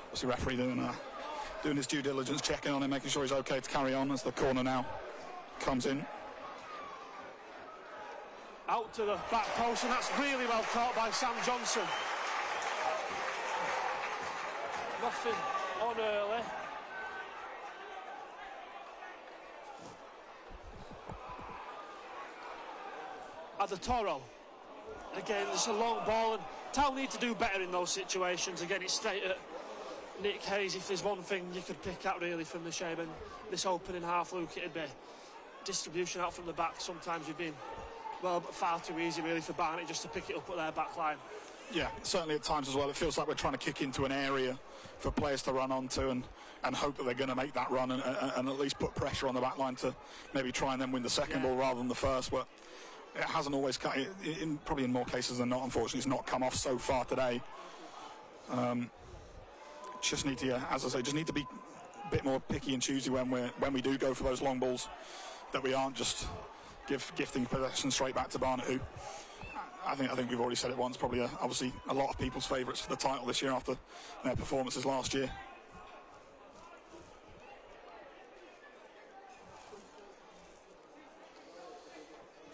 obviously referee doing his due diligence, checking on him, making sure he's okay to carry on as the corner now comes in. Out to the back post, and that's really well caught by Sam Johnson. Nothing on early. Adatoro. Again, it's a long ball, and Town need to do better in those situations. Again, it's straight at Nick Hayes. If there's one thing you could pick out really from the shape in this opening half, Luke, it'd be distribution out from the back. Sometimes we've been, well, far too easy really for Barnet just to pick it up at their back line. Yeah, certainly at times as well. It feels like we're trying to kick into an area for players to run onto and hope that they're going to make that run and at least put pressure on the back line to maybe try and then win the second ball rather than the first. But it hasn't always cut, probably in more cases than not, unfortunately, it's not come off so far today. Just need to, as I say, just need to be a bit more picky and choosy when we do go for those long balls, that we aren't just gifting possession straight back to Barnet, who I think we've already said it once, probably obviously a lot of people's favourites for the title this year after their performances last year.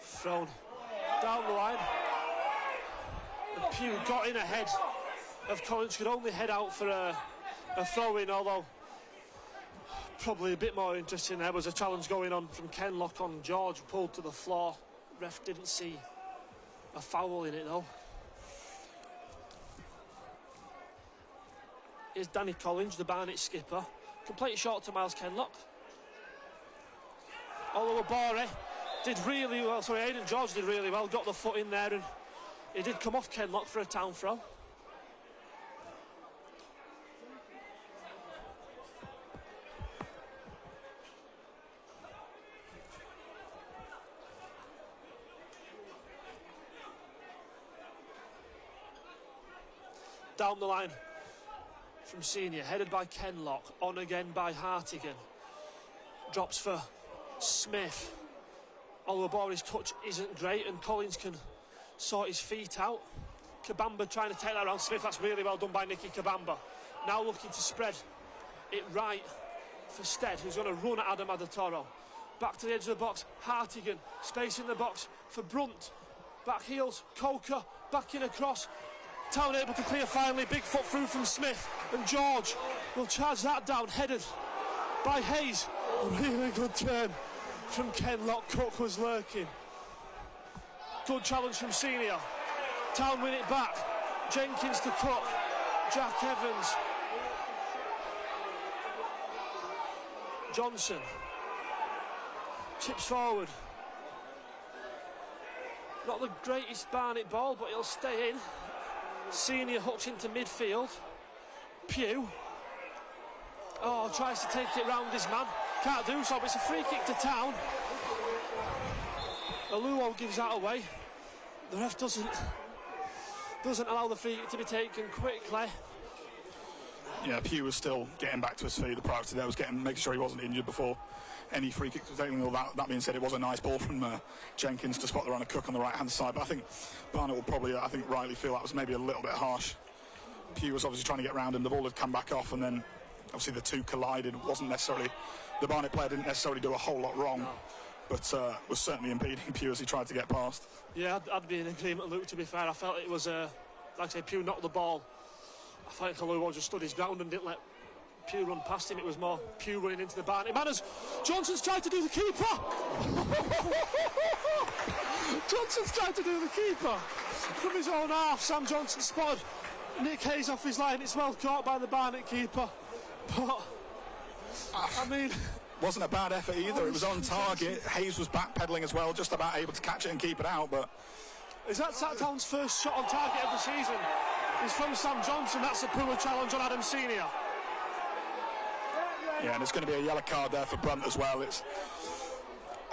Thrown down the line. And Pugh got in ahead of Collins, could only head out for a throw-in, although probably a bit more interesting. There was a challenge going on from Kenlock on George, pulled to the floor. Ref didn't see a foul in it though. Here's Danny Collins, the Barnet skipper. Complete short to Miles Kenlock. Oluwabori did really well, Aidan George did really well, got the foot in there, and he did come off Kenlock for a Town throw. Down the line from Senior, headed by Kenlock, on again by Hartigan. Drops for Smith. Oluwabori's touch isn't great, and Collins can sort his feet out. Kabamba trying to take that around Smith. That's really well done by Nicky Kabamba. Now looking to spread it right for Stead, who's going to run at Adam Adatoro. Back to the edge of the box, Hartigan, space in the box for Brunt. Back heels, Coker, back in across. Town able to clear finally, big foot through from Smith, and George will charge that down, headed by Hayes. Really good turn from Kenlock. Cook was lurking. Good challenge from Senior. Town win it back. Jenkins to Cook. Jack Evans. Johnson. Chips forward. Not the greatest Barnet ball, but he'll stay in. Senior hooks into midfield. Pugh. Oh, tries to take it round his man. Can't do so, but it's a free kick to Town. Aluo gives that away. The ref doesn't allow the free kick to be taken quickly. Yeah, Pugh was still getting back to his feet. The priority there was making sure he wasn't injured before any free kicks was taken. That being said, it was a nice ball from Jenkins to spot the runner Cook on the right-hand side. But I think Barnet will probably, rightly feel that was maybe a little bit harsh. Pugh was obviously trying to get round him. The ball had come back off, and then obviously the two collided. It wasn't necessarily, the Barnet player didn't necessarily do a whole lot wrong, but was certainly impeding Pugh as he tried to get past. Yeah, I'd be in agreement, Luke, to be fair. I felt it was, like I say, Pugh knocked the ball. I think Aluo just stood his ground and didn't let Pugh run past him. It was more Pugh running into the Barnet manners. Johnson's tried to do the keeper. Johnson's tried to do the keeper from his own half. Sam Johnson spotted Nick Hayes off his line. It's well caught by the Barnet keeper. But, I mean... Wasn't a bad effort either. It was on target. Hayes was backpedaling as well, just about able to catch it and keep it out. But is that Town's first shot on target of the season? It's from Sam Johnson. That's a poor challenge on Adam Senior. Yeah, and it's going to be a yellow card there for Brunt as well. It's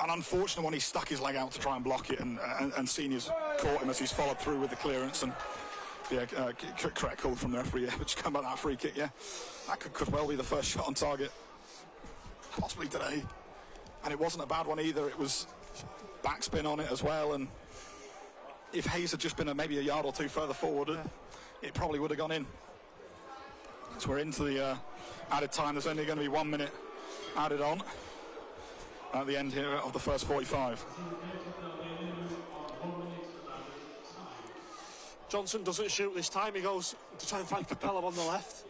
an unfortunate one. He stuck his leg out to try and block it, and Senior's caught him as he's followed through with the clearance. And yeah, correct call from the referee. Yeah, which come about that free kick. Yeah, that could well be the first shot on target, possibly today. And it wasn't a bad one either. It was backspin on it as well. And if Hayes had just been maybe a yard or two further forward, it probably would have gone in. So we're into the added time. There's only going to be 1 minute added on at the end here of the first 45. Johnson doesn't shoot this time. He goes to try and find Capello on the left.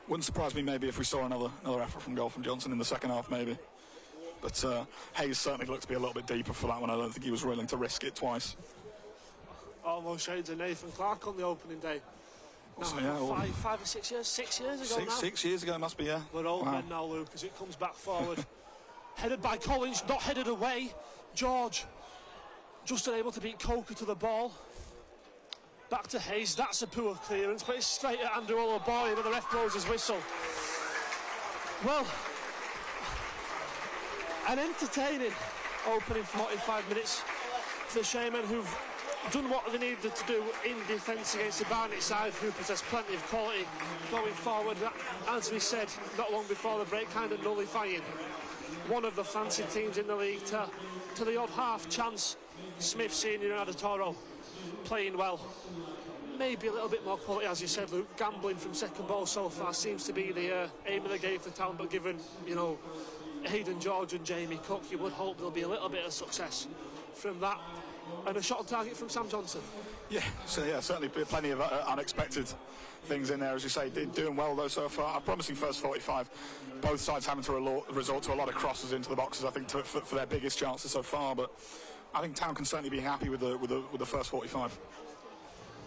Wouldn't surprise me maybe if we saw another effort from goal from Johnson in the second half maybe. But Hayes certainly looked to be a little bit deeper for that one. I don't think he was willing to risk it twice. Almost shades of Nathan Clark on the opening day. No, so, yeah, 5 or 6 years? 6 years ago now? 6 years ago, it must be, yeah. We're old men now, Luke, as it comes back forward. Headed by Collins, not headed away. George, just unable to beat Coker to the ball. Back to Hayes, that's a poor clearance, but it's straight at Andrew Olabori, but the ref blows his whistle. Well, an entertaining opening 45 minutes for the Shaman, who've done what they needed to do in defence against the Barnet side, who possess plenty of quality going forward. As we said not long before the break, kind of nullifying one of the fancy teams in the league to the odd half chance. Smith Senior and Adatoro playing well. Maybe a little bit more quality, as you said, Luke. Gambling from second ball so far seems to be the aim of the game for Town, but given, Hayden George and Jamie Cook, you would hope there'll be a little bit of success from that. And a shot on target from Sam Johnson. Yeah, certainly plenty of unexpected things in there, as you say. Doing well though so far. A promising first 45. Both sides having to resort to a lot of crosses into the boxes, I think, for their biggest chances so far. But I think Town can certainly be happy with the first 45.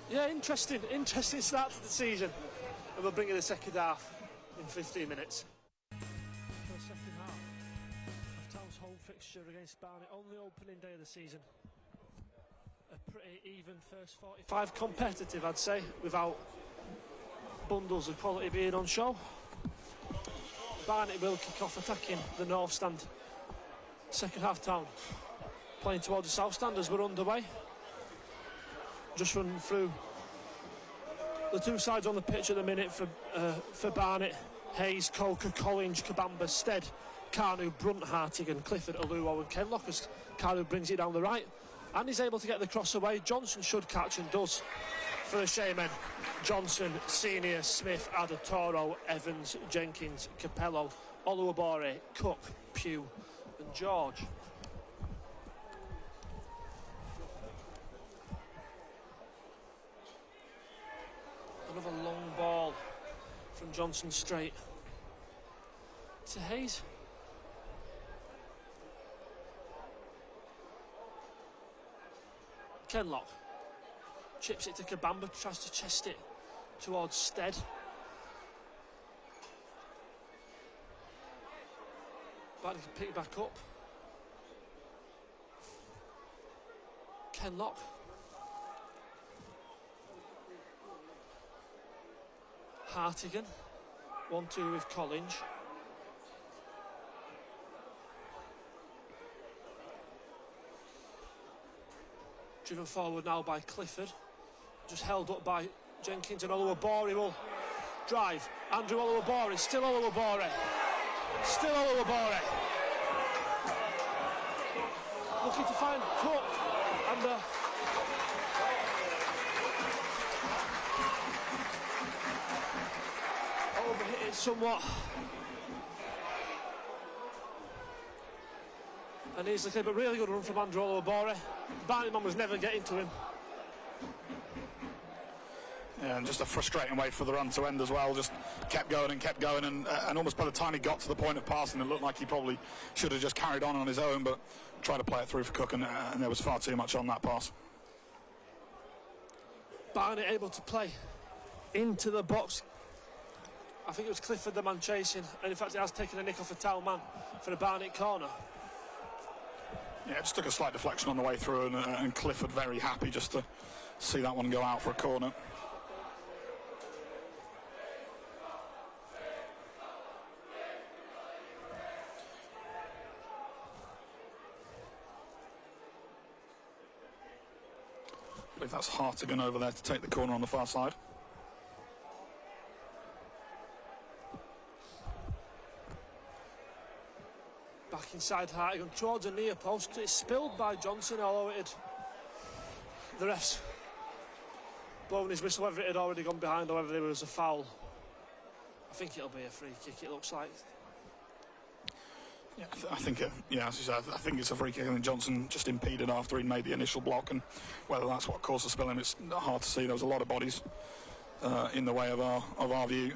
Yeah, interesting start to the season. And we'll bring in the second half in 15 minutes. The second half of Town's home fixture against Barnet on the opening day of the season. A pretty even first 45, competitive I'd say, without bundles of quality being on show. Barnet will kick off attacking the north stand. Second half Town playing towards the south stand as we're underway. Just run through the two sides on the pitch at the minute for Barnet. Hayes, Coker, Collins, Kabamba, Stead, Carnu, Brunt, Hartigan, Clifford, Aluo and Kenlock as Carnu brings it down the right and he's able to get the cross away. Johnson should catch and does for the Shaman. Johnson, Senior, Smith, Adatoro, Evans, Jenkins, Capello, Oluwabore, Cook, Pugh and George. Another long ball from Johnson straight to Hayes. Kenlock chips it to Kabamba, tries to chest it towards Stead. Barnet can pick it back up. Kenlock. Hartigan. 1-2 with Collins. Driven forward now by Clifford. Just held up by Jenkins, and Oluwabori will drive. Andrew Oluwabori, still Oluwabori. Still Oluwabori. Looking to find Cook, and overhit it somewhat. And he's looking, but really good run from Andrew Oluwabori. Barnet man was never getting to him. Yeah, and just a frustrating way for the run to end as well. Just kept going, and almost by the time he got to the point of passing, it looked like he probably should have just carried on his own, but tried to play it through for Cook, and there was far too much on that pass. Barnet able to play into the box. I think it was Clifford the man chasing, and in fact he has taken a nick off a Town man for the Barnet corner. Yeah, it just took a slight deflection on the way through, and Clifford very happy just to see that one go out for a corner. I believe that's Hartigan over there to take the corner on the far side. Back inside Hartigan towards a near post. It's spilled by Johnson, although it had, the refs blowing his whistle, whether it had already gone behind or whether there was a foul. I think it'll be a free kick, it looks like. Yeah, I think, as you said, I think it's a free kick. I think Johnson just impeded after he made the initial block, and whether that's what caused the spilling, it's hard to see. There was a lot of bodies in the way of our view.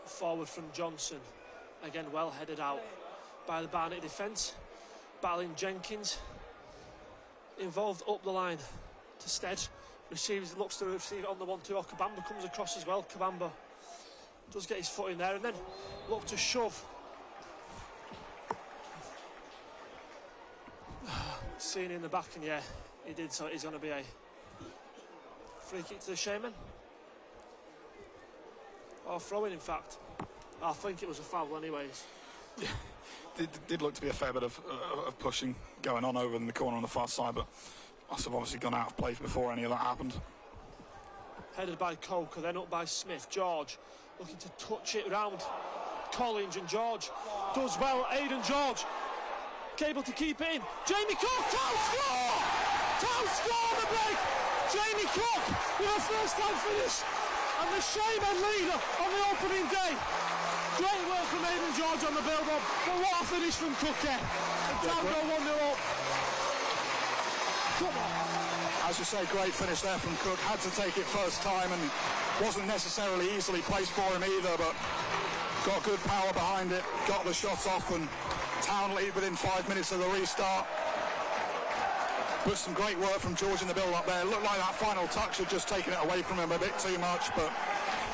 Forward from Johnson, again well headed out by the Barnet defence, battling Jenkins, involved up the line to Stead, receives, looks to receive it on the 1-2, or Kabamba comes across as well. Kabamba does get his foot in there and then look to shove. Seeing in the back, and yeah, he did, so it is going to be a free kick to the Shaman, or throw-in in fact. I think it was a foul anyways. Yeah, it did look to be a fair bit of pushing going on over in the corner on the far side, but must have obviously gone out of place before any of that happened. Headed by Coker, then up by Smith. George looking to touch it round Collins, and George does well. Aidan George able to keep it in. Jamie Cook, Town score! Town score on the break! Jamie Cook with a first time finish, and the Shaman leader on the opening day. Great work from Aidan George on the build-up, but what a finish from Cook here. And Town go 1-0 up. Come on. As you say, great finish there from Cook. Had to take it first time, and wasn't necessarily easily placed for him either, but got good power behind it, got the shot off, and Town lead within 5 minutes of the restart. But some great work from George in the build-up there. Looked like that final touch had just taken it away from him a bit too much, but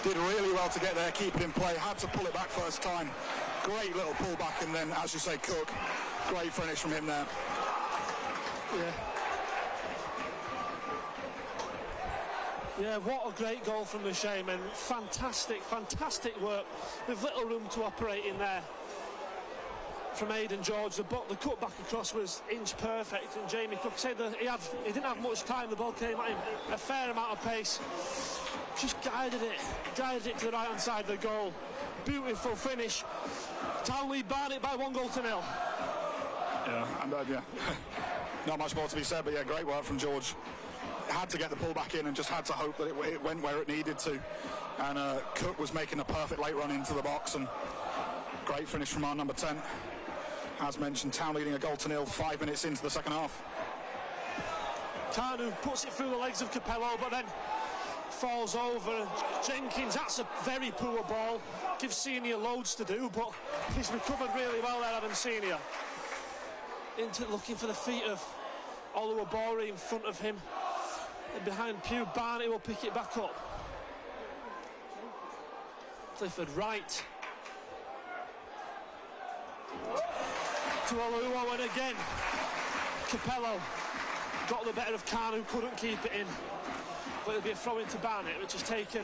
did really well to get there, keep it in play. Had to pull it back first time. Great little pullback, and then, as you say, Cook, great finish from him there. Yeah. Yeah, what a great goal from the Shaman. Fantastic, fantastic work with little room to operate in there from Aidan George. The cut back across was inch perfect, and Jamie Cook said that he didn't have much time. The ball came at him a fair amount of pace, just guided it to the right hand side of the goal. Beautiful finish. Town lead Barnet by 1-0. Yeah, and not much more to be said, but yeah, great work from George had to get the pull back in and just had to hope that it went where it needed to. And Cook was making a perfect late run into the box, and great finish from our number 10. As mentioned, Town leading a goal to nil 5 minutes into the second half. Kanu puts it through the legs of Capello, but then falls over. Jenkins, that's a very poor ball. Gives Senior loads to do, but he's recovered really well there, Adam Senior. Into looking for the feet of Oluwabori in front of him. And behind Pugh, Barnet will pick it back up. Clifford right. To Oluwa, and again Capello got the better of Kanu, couldn't keep it in, but it'll be a throw into Barnet, which is taken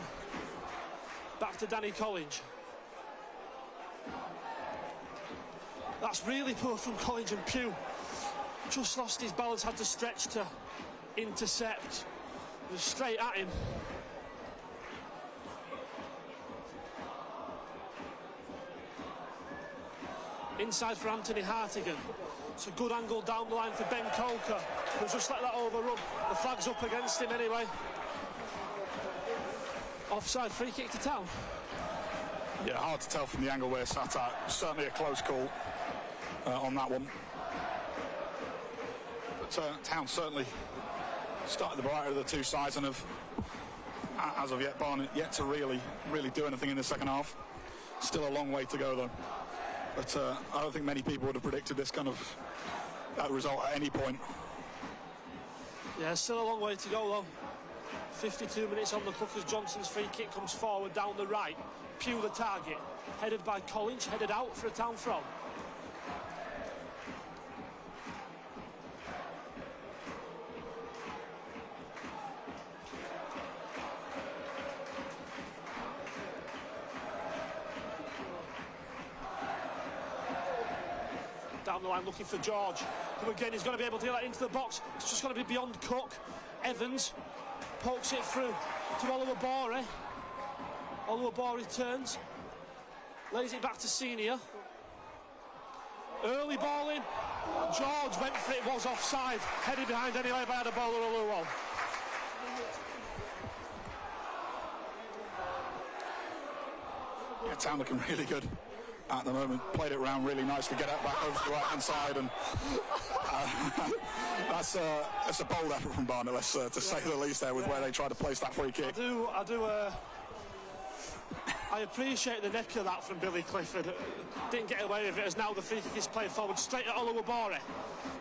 back to Danny Collins. That's really poor from Collins, and Pugh just lost his balance, had to stretch to intercept. It was straight at him. Inside for Anthony Hartigan. It's a good angle down the line for Ben Coker, who's just let that overrun. The flag's up against him anyway. Offside, free kick to Town. Yeah, hard to tell from the angle we're sat at. Certainly a close call on that one. But Town certainly started the brighter of the two sides, and have, as of yet, Barnet yet to really do anything in the second half. Still a long way to go though. But I don't think many people would have predicted this kind of result at any point. Yeah, still a long way to go though. 52 minutes on the clock as Johnson's free kick comes forward down the right. Pugh the target, headed by Collins, headed out for a Town throw. Down the line looking for George, who again is going to be able to get that into the box. It's just going to be beyond Cook. Evans pokes it through to Oluwabori. Oluwabori turns, lays it back to Senior. Early ball in. George went for it, was offside. Headed behind anyway by Adebola Oluwa. Yeah, Town looking really good at the moment. Played it round really nicely, get it back over to the right hand side, and that's a bold effort from Barnet, to say the least there, with where they tried to place that free kick. I appreciate the neck of that from Billy Clifford. Didn't get away with it, as now the free kick is played forward straight at Oluwabori.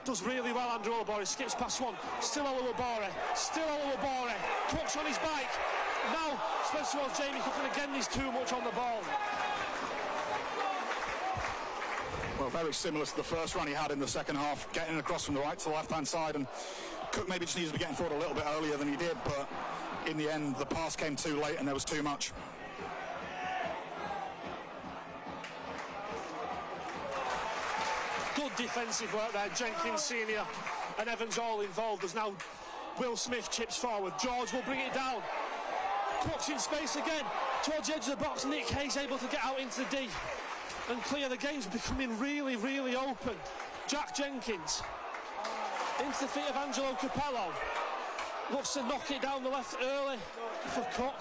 Does really well, Andrew Oluwabori, skips past one. Still Oluwabori, Cook's on his bike. Now spreads towards Jamie Cook, and again there's too much on the ball. Well, very similar to the first run he had in the second half, getting across from the right to the left-hand side, and Cook maybe just needed to be getting forward a little bit earlier than he did, but in the end, the pass came too late and there was too much. Good defensive work there, Jenkins Senior and Evans all involved, as now Will Smith chips forward. George will bring it down. Cook's in space again, towards the edge of the box. Nick Hayes able to get out into the D and clear. The game's becoming really open. Jack Jenkins into the feet of Angelo Capello, looks to knock it down the left early for Cook.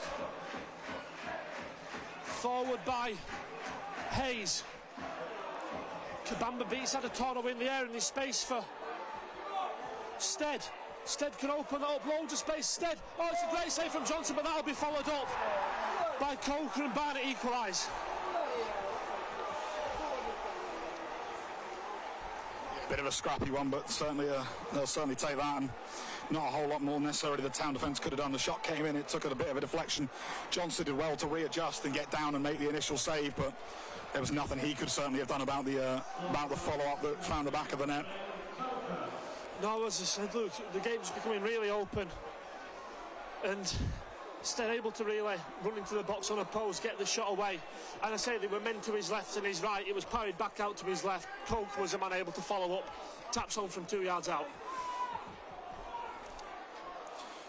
Forward by Hayes. Kabamba beats Adetoro in the air, and there's space for Stead. Stead can open that up, loads of space. Stead, oh, it's a great save from Johnson, but that'll be followed up by Coker, and Barnet equalise. Bit of a scrappy one, but certainly they'll certainly take that, and not a whole lot more necessarily the Town defence could have done. The shot came in, it took a bit of a deflection. Johnson did well to readjust and get down and make the initial save, but there was nothing he could certainly have done about the follow-up that found the back of the net. No, as I said, look, the game's becoming really open, and Stead able to really run into the box unopposed, get the shot away. And I say they were meant to his left and his right. It was parried back out to his left. Coke was the man able to follow up. Taps home from 2 yards out.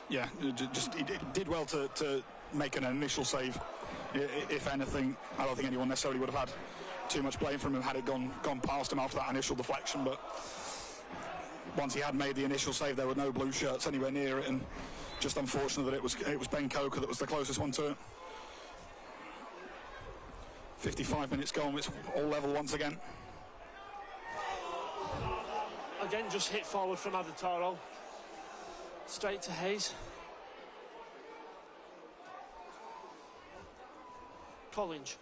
Yeah, just he did well to make an initial save. If anything, I don't think anyone necessarily would have had too much blame from him had it gone past him after that initial deflection. But once he had made the initial save, there were no blue shirts anywhere near it, and Just unfortunate that it was Ben Coker that was the closest one to it. 55 minutes gone, it's all level once again. Again, just hit forward from Adatoro. Straight to Hayes. Collins.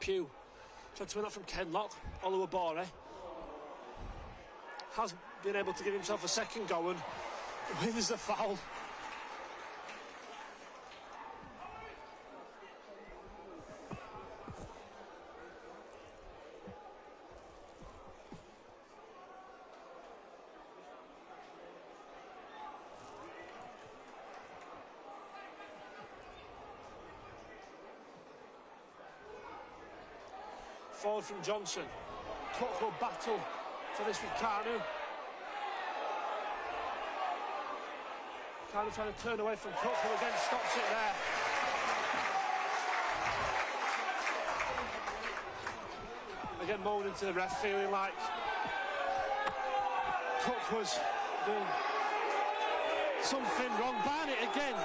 Pugh. Tried to win that from Kenlock. Oluwabore has been able to give himself a second go and wins the foul. Forward from Johnson. Cook will battle for this with Kanu. Kanu trying to turn away from Cook, who again stops it there. Again moaning to the ref, feeling like Cook was doing something wrong. Barnet again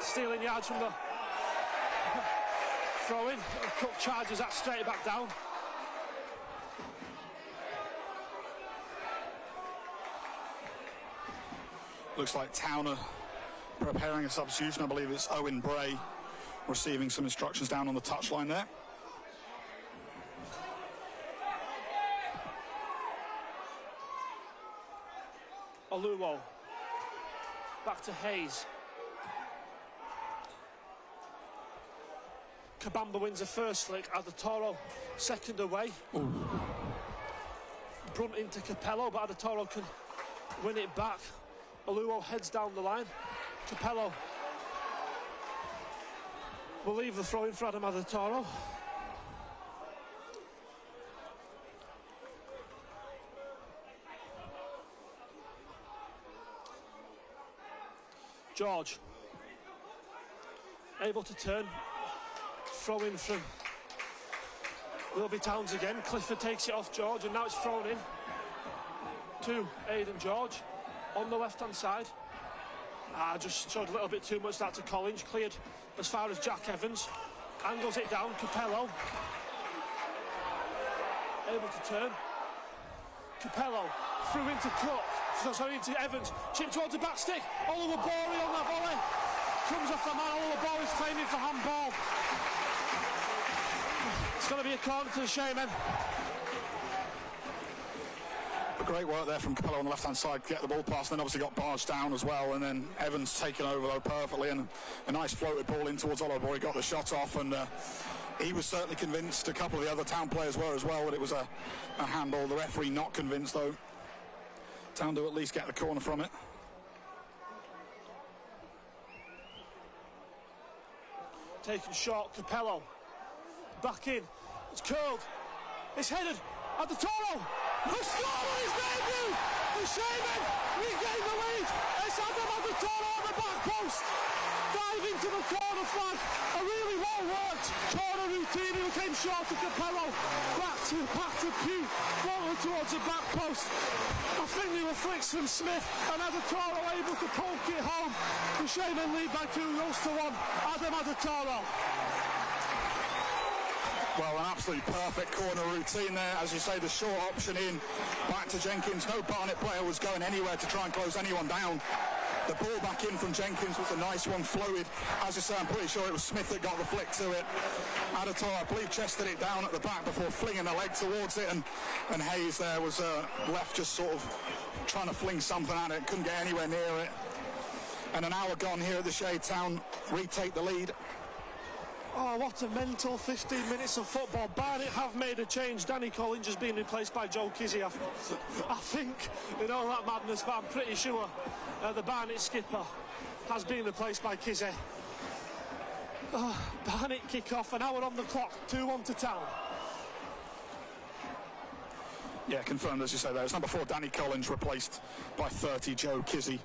stealing yards from the throw-in. Cook charges that straight back down. Looks like Towner preparing a substitution. I believe it's Owen Bray receiving some instructions down on the touchline there. Oluwo. Back to Hayes. Kabamba wins the first flick. Adatoro second away. Ooh. Brunt into Capello, but Adatoro can win it back. Oluwo heads down the line. Capello will leave the throw in for Adam Adatoro. George able to turn. Throw in from Wilby Towns again. Clifford takes it off George, and now it's thrown in to Aidan George on the left hand side. Just showed a little bit too much that to Collins. Cleared as far as Jack Evans. Angles it down. Capello able to turn. Capello through into Cook. Sorry, into Evans. Chip towards the back stick. Oluwabore on that volley. Comes off the man. Oluwabore is claiming for handball. It's going to be a corner to the Shaman. Great work there from Capello on the left-hand side, get the ball past, and then obviously got barged down as well, and then Evans taken over though perfectly, and a nice floated ball in towards Oluwabore. He got the shot off, and he was certainly convinced. A couple of the other Town players were as well that it was a handball. The referee not convinced though. Town to at least get the corner from it. Taken short, Capello back in. It's curled. It's headed. Adatoro who scored on his debut. The Shaman regain the lead. It's Adam Adatoro on the back post. Dive into the corner flag. A really well worked corner routine. He came short to Capello. Back to Pugh. Floated towards the back post. I think they were flicks from Smith, and Adatoro able to poke it home. The Shaman lead by 2 goals to 1. Adam Adatoro. Well, an absolutely perfect corner routine there. As you say, the short option in, back to Jenkins. No Barnet player was going anywhere to try and close anyone down. The ball back in from Jenkins was a nice one, floated. As you say, I'm pretty sure it was Smith that got the flick to it. Adatoro, I believe, chested it down at the back before flinging the leg towards it, and Hayes there was left just sort of trying to fling something at it, couldn't get anywhere near it. And an hour gone here at the Shade. Town retake the lead. Oh, what a mental 15 minutes of football. Barnet have made a change. Danny Collins has been replaced by Joe Kizzy. I think, in all that madness, but I'm pretty sure the Barnet skipper has been replaced by Kizzy. Barnet kick off, an hour on the clock, 2-1 to Town. Yeah, confirmed, as you say there. It's number 4, Danny Collins, replaced by 30, Joe Kizzy,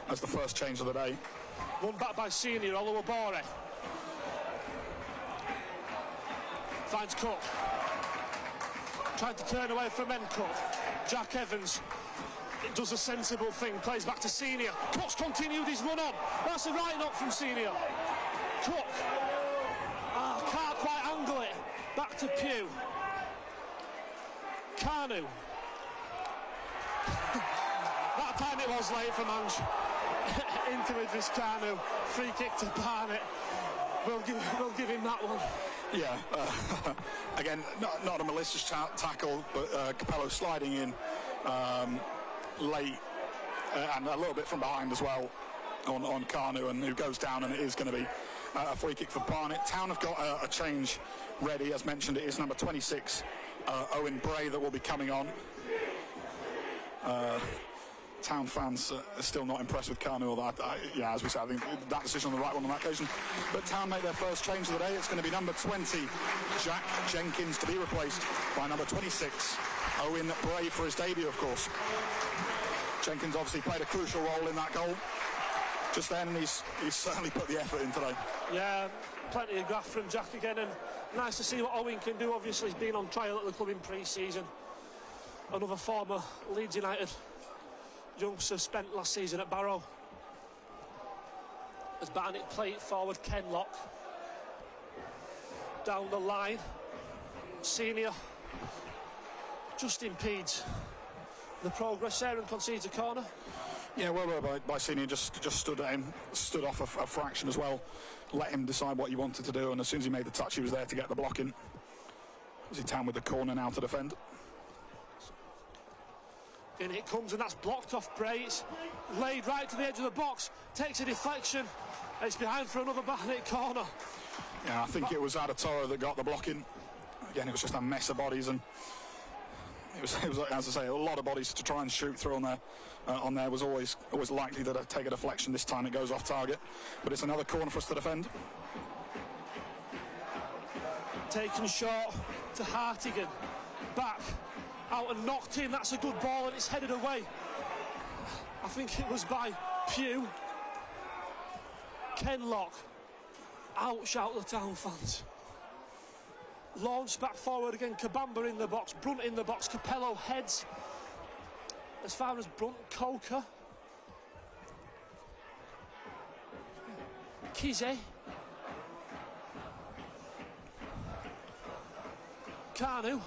as the first change of the day. Won back by senior Oluwabore. Finds Cook. Trying to turn away from Cook. Jack Evans It does a sensible thing, plays back to Senior. Cook's continued his run on. That's a right knock from Senior. Cook. Can't quite angle it. Back to Pugh. Carnu. That time it was late for Manch. Into Idris Carnu. Free kick to Barnet. We'll give him that one. Yeah, again, not a malicious tackle, but Capello sliding in late and a little bit from behind as well on Carnu, and who goes down, and it is going to be a free kick for Barnet. Town have got a change ready. As mentioned, it is number 26, Owen Bray, that will be coming on. Town fans are still not impressed with Carnu, although, yeah, as we said, I think that decision on the right one on that occasion. But Town make their first change of the day. It's going to be number 20, Jack Jenkins, to be replaced by number 26, Owen Bray, for his debut, of course. Jenkins obviously played a crucial role in that goal just then, and he's certainly put the effort in today. Yeah, plenty of graft from Jack again, and nice to see what Owen can do. Obviously, he's been on trial at the club in pre-season. Another former Leeds United youngster spent last season at Barrow. As Barnet play it forward, Kenlock down the line. Senior just impedes the progress there and concedes a corner. Yeah, well by Senior, just stood at him, stood off a fraction as well, let him decide what he wanted to do, and as soon as he made the touch, he was there to get the block in. Obviously Town with the corner now to defend. In it comes, and that's blocked off Bray. It's laid right to the edge of the box, takes a deflection, and it's behind for another Barnet corner. Yeah, I think it was Adatoro that got the block in. Again, it was just a mess of bodies, and it was as I say, a lot of bodies to try and shoot through on there was always likely to take a deflection. This time it goes off target, but it's another corner for us to defend. Taken short to Hartigan, back, out and knocked in. That's a good ball, and it's headed away. I think it was by Pugh. Kenlock, out shout the Town fans. Launched back forward again, Kabamba in the box, Brunt in the box, Capello heads as far as Brunt. Coker, Kize, Carnu.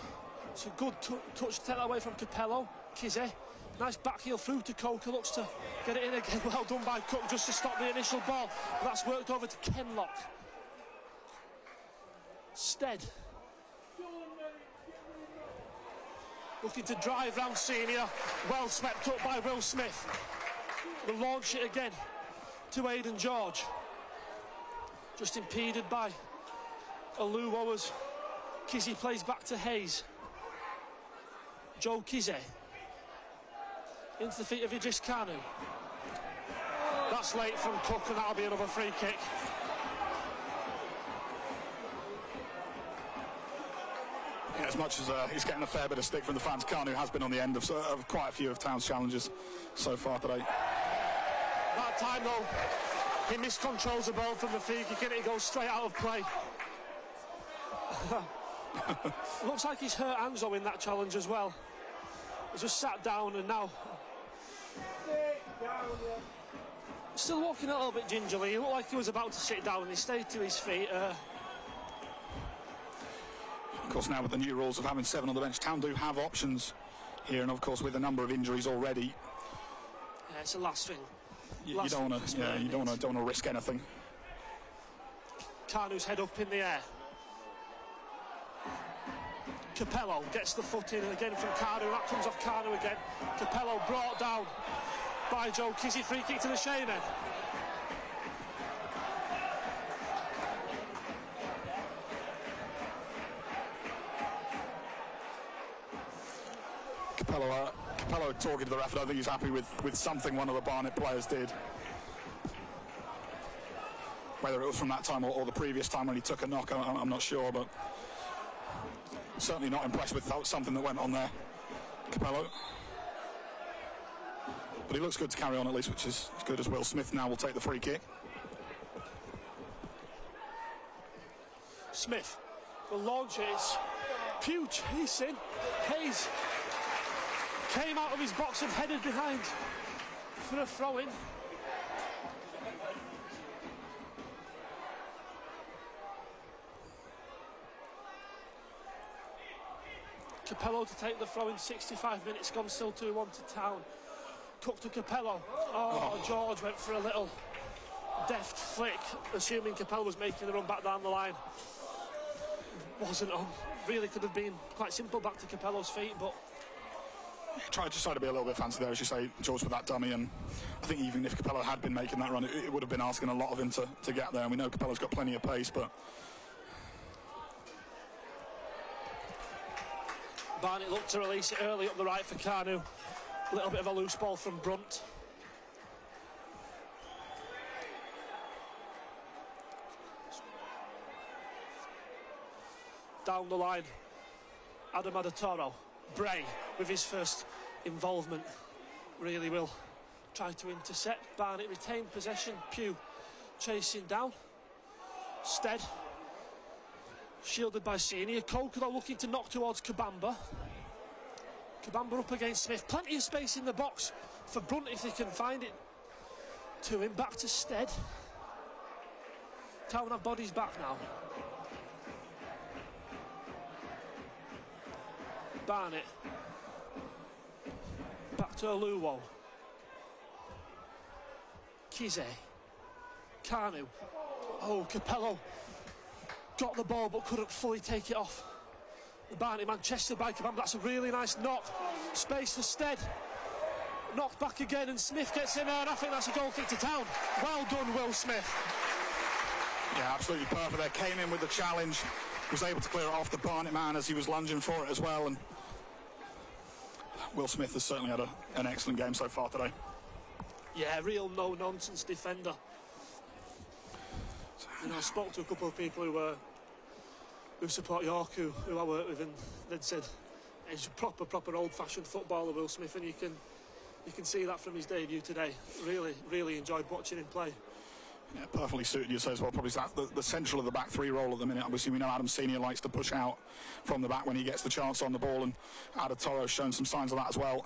It's a good touch to take that away from Capello. Kize, nice back heel through to Coker, looks to get it in again. Well done by Cook just to stop the initial ball. But that's worked over to Kenlock. Stead looking to drive round Senior. Well swept up by Will Smith. We'll launch it again to Aidan George. Just impeded by Aluwo as Kizzy plays back to Hayes. Joe Kize into the feet of Idris Carnu. That's late from Cook, and that'll be another free kick. Yeah, as much as he's getting a fair bit of stick from the fans, Carnu has been on the end of quite a few of Town's challenges so far today. That time though, he miscontrols the ball from the free kick and it goes straight out of play. Looks like he's hurt Anzo in that challenge as well. He's just sat down, and now still walking a little bit gingerly. He looked like he was about to sit down, and he stayed to his feet. Of course, now with the new rules of having 7 on the bench, Town do have options here, and of course with a number of injuries already, yeah, it's the last thing. You don't want to risk anything. Carnu's head up in the air. Capello gets the foot in again from Carnu. That comes off Carnu again. Capello brought down by Joe Kizzy. Free kick to the Shane end. Capello talking to the ref. I don't think he's happy with something one of the Barnet players did. Whether it was from that time or the previous time when he took a knock, I'm not sure, but certainly not impressed with something that went on there, Capello. But he looks good to carry on at least, which is as good as Will Smith now will take the free kick. Smith will launch it. It's Pugh chasing. Hayes came out of his box and headed behind for a throw-in. Capello to take the throw in, 65 minutes gone, still 2-1 to Town. Cook to Capello. Oh, George went for a little deft flick, assuming Capello was making the run back down the line. Wasn't on. Really could have been quite simple back to Capello's feet, but... Tried to be a little bit fancy there, as you say, George, with that dummy, and I think even if Capello had been making that run, it would have been asking a lot of him to get there, and we know Capello's got plenty of pace, but... Barnet looked to release it early up the right for Carnu. A little bit of a loose ball from Brunt. Down the line, Adam Adatoro. Bray, with his first involvement, really will try to intercept. Barnet retained possession. Pugh chasing down. Stead, shielded by Senior. Kokolo looking to knock towards Kabamba. Kabamba up against Smith. Plenty of space in the box for Brunt if they can find it. To him, back to Stead. Town have bodies back now. Barnet. Back to Oluwo. Kize. Carnu. Oh, Capello got the ball but couldn't fully take it off. The Barnet man chested by Kabam. That's a really nice knock. Space for Stead. Knocked back again, and Smith gets in there, and I think that's a goal kick to Town. Well done, Will Smith. Yeah, absolutely perfect there. Came in with the challenge, was able to clear it off the Barnet man as he was lunging for it as well, and Will Smith has certainly had an excellent game so far today. Yeah, real no-nonsense defender. You know, I spoke to a couple of people who support York, who I work with, and they'd said he's a proper old-fashioned footballer, Will Smith, and you can see that from his debut today. Really enjoyed watching him play. Yeah, perfectly suited, you say as well. Probably that's the central of the back three role at the minute. Obviously, we know Adam Senior likes to push out from the back when he gets the chance on the ball, and Adatoro's shown some signs of that as well.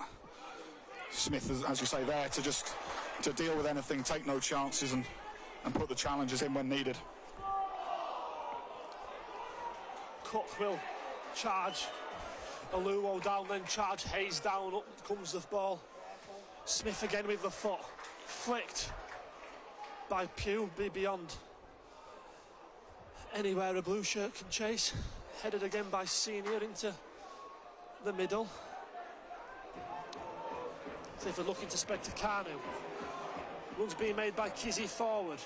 Smith is, as you say, there to deal with anything, take no chances, and put the challenges in when needed. Cook will charge Oluwo down, then charge Hayes down. Up comes the ball. Smith again with the foot, flicked by Pugh, be beyond anywhere a blue shirt can chase. Headed again by Senior into the middle. Clifford looking to spread to Carnu. Runs being made by Kizzy forward.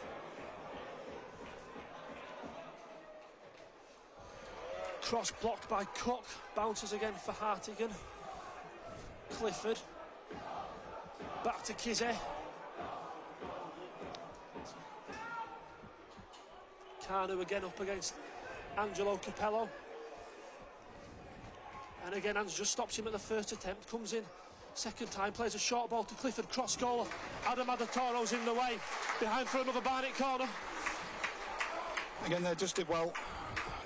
Cross blocked by Cook. Bounces again for Hartigan. Clifford. Back to Kizzy. Carnu again up against Angelo Capello. And again, Hans just stops him at the first attempt. Comes in second time, plays a short ball to Clifford. Cross goal. Adam Adatoro's in the way. Behind for another Barnet corner. Again, they just did well.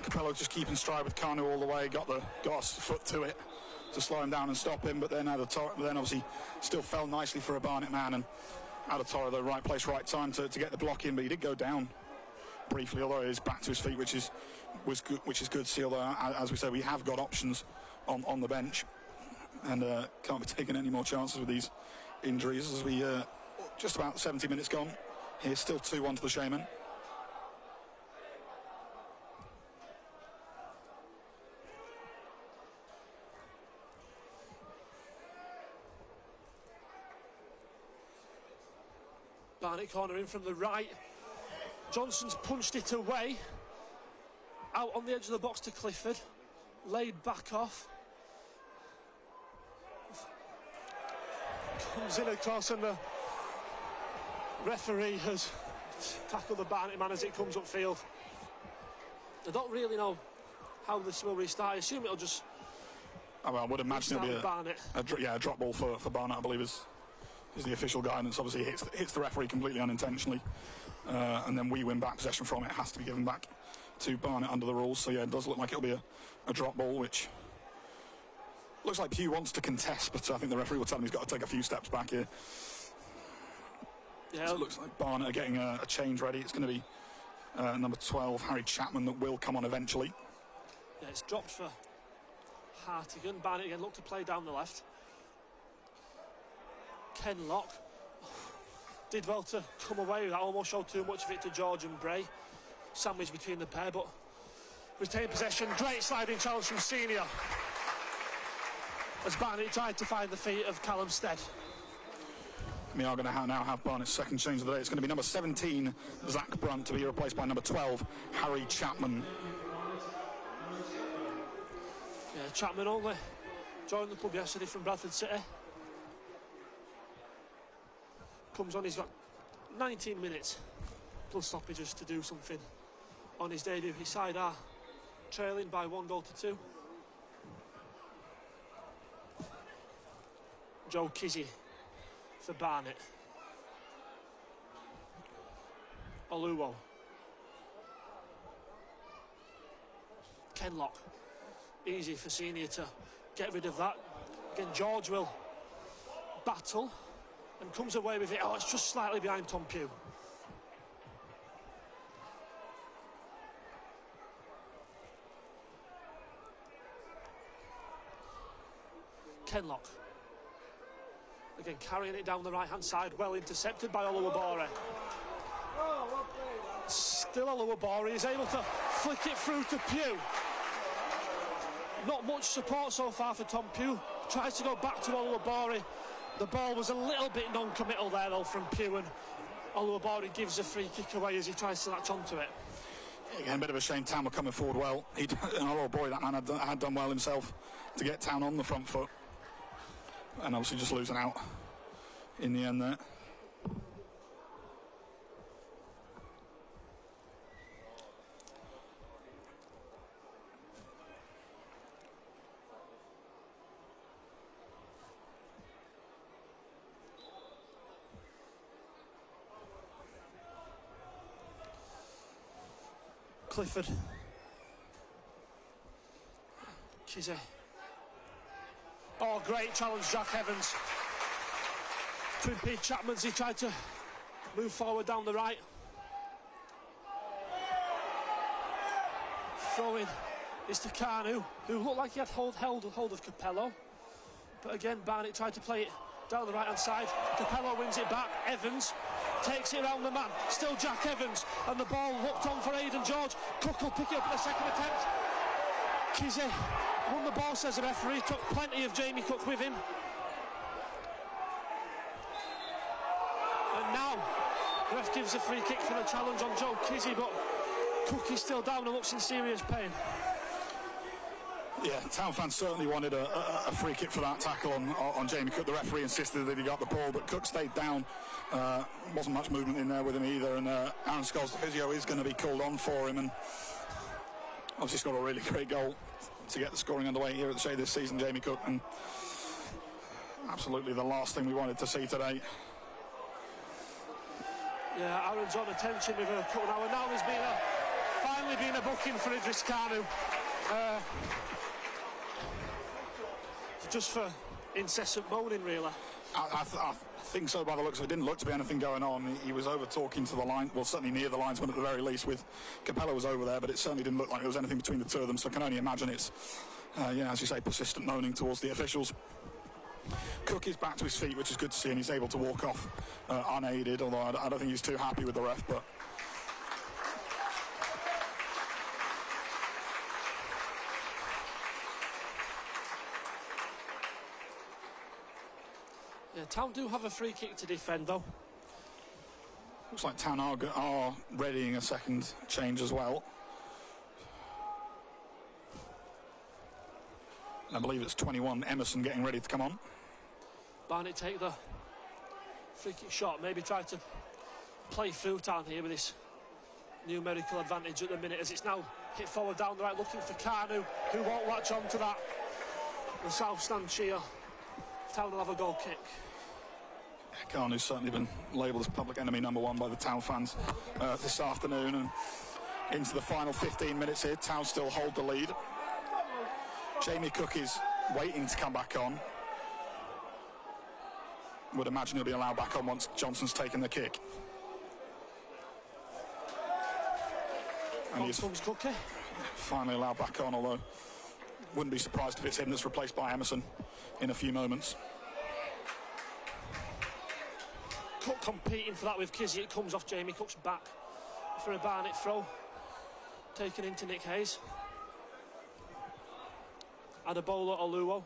Capello just keeping stride with Carnu all the way. Got a foot to it to slow him down and stop him. But then obviously still fell nicely for a Barnet man. And Adatoro, the right place, right time to get the block in. But he did go down briefly, although he's back to his feet, which is good to see. Although, as we said, we have got options on the bench, and can't be taking any more chances with these injuries. As we just about 70 minutes gone, here's still 2-1 to the Shaman. Barnet corner in from the right. Johnson's punched it away. Out on the edge of the box to Clifford. Laid back off. Comes in across, and the referee has tackled the Barnet man as it comes upfield. I don't really know how this will restart. I assume it'll just... I would imagine it'll be a drop ball for Barnet, I believe is the official guidance. Obviously hits the referee completely unintentionally, and then we win back possession from it. It has to be given back to Barnet under the rules. So yeah, it does look like it'll be a drop ball, which Looks like Pugh wants to contest, but I think the referee will tell him he's got to take a few steps back here. Yeah, So it looks like Barnet are getting a change ready. It's going to be number 12, Harry Chapman, that will come on eventually. Yeah, it's dropped for Hartigan. Barnet again look to play down the left. Ken Locke did well to come away with that, almost showed too much of it to George and Bray. Sandwich between the pair, but retained possession. Great sliding challenge from Senior as Barnet tried to find the feet of Callum Stead. We are going to now have Barnet's second change of the day. It's going to be number 17, Zach Brunt, to be replaced by number 12, Harry Chapman. Yeah, Chapman only joined the club yesterday from Bradford City. Comes on, he's got 19 minutes plus stoppages to do something on his debut. His side are trailing by 1-2. Joe Kizzy for Barnet. Oluwo. Ken Locke. Easy for Senior to get rid of that. Again, George will battle and comes away with it. Oh, it's just slightly behind Tom Pugh. Ken Locke. Again, carrying it down the right-hand side, well intercepted by Oluwabore. Still Oluwabore is able to flick it through to Pugh. Not much support so far for Tom Pugh. Tries to go back to Oluwabore. The ball was a little bit non-committal there, though, from Pugh, and Oluwabore gives a free kick away as he tries to latch onto it. Again, a bit of a shame. Town were coming forward well. Oh boy, that man had done well himself to get Town on the front foot. And obviously just losing out in the end there. Clifford. Kizzy. Oh, great challenge, Jack Evans. To impede Chapman's, he tried to move forward down the right. Throwing is to Kanu, who looked like he had hold of Capello. But again, Barnet tried to play it down the right-hand side. Capello wins it back. Evans takes it around the man. Still Jack Evans. And the ball hooked on for Aidan George. Cook will pick it up in the second attempt. Kizzy won the ball, says the referee. Took plenty of Jamie Cook with him. And now the ref gives a free kick for the challenge on Joe Kizzy, but Cook is still down and looks in serious pain. Yeah, Town fans certainly wanted a free kick for that tackle on Jamie Cook. The referee insisted that he got the ball, but Cook stayed down. Wasn't much movement in there with him either, and Aaron Scholes, the physio, is going to be called on for him, and obviously scored a really great goal to get the scoring underway here at the Shade this season, Jamie Cook, and absolutely the last thing we wanted to see today. Yeah, Aaron's on attention with a cut now, and now there's finally been a booking for Idris Kanu. Just for incessant moaning, really. I think so by the looks of it. Didn't look to be anything going on. He was over talking to the line, well, certainly near the linesman at the very least. With Capello was over there, but it certainly didn't look like there was anything between the two of them. So I can only imagine it's, as you say, persistent moaning towards the officials. Cook is back to his feet, which is good to see, and he's able to walk off unaided. Although I don't think he's too happy with the ref, but. Yeah, Town do have a free kick to defend, though. Looks like Town are readying a second change as well. I believe it's 21, Emerson, getting ready to come on. Barnet take the free kick shot, maybe try to play through Town here with this numerical advantage at the minute, as it's now hit forward down the right, looking for Kanu, who won't latch on to that. The south stand cheer. Town will have a goal kick. Kanu's certainly been labelled as public enemy number one by the Town fans this afternoon, and into the final 15 minutes here, Town still hold the lead. Jamie Cook is waiting to come back on. Would imagine he'll be allowed back on once Johnson's taken the kick. And he's Cookie. finally allowed back on, although wouldn't be surprised if it's him that's replaced by Emerson in a few moments. Cook competing for that with Kizzy. It comes off Jamie Cook's back for a Barnet throw. Taken into Nick Hayes. Adebola Oluwo.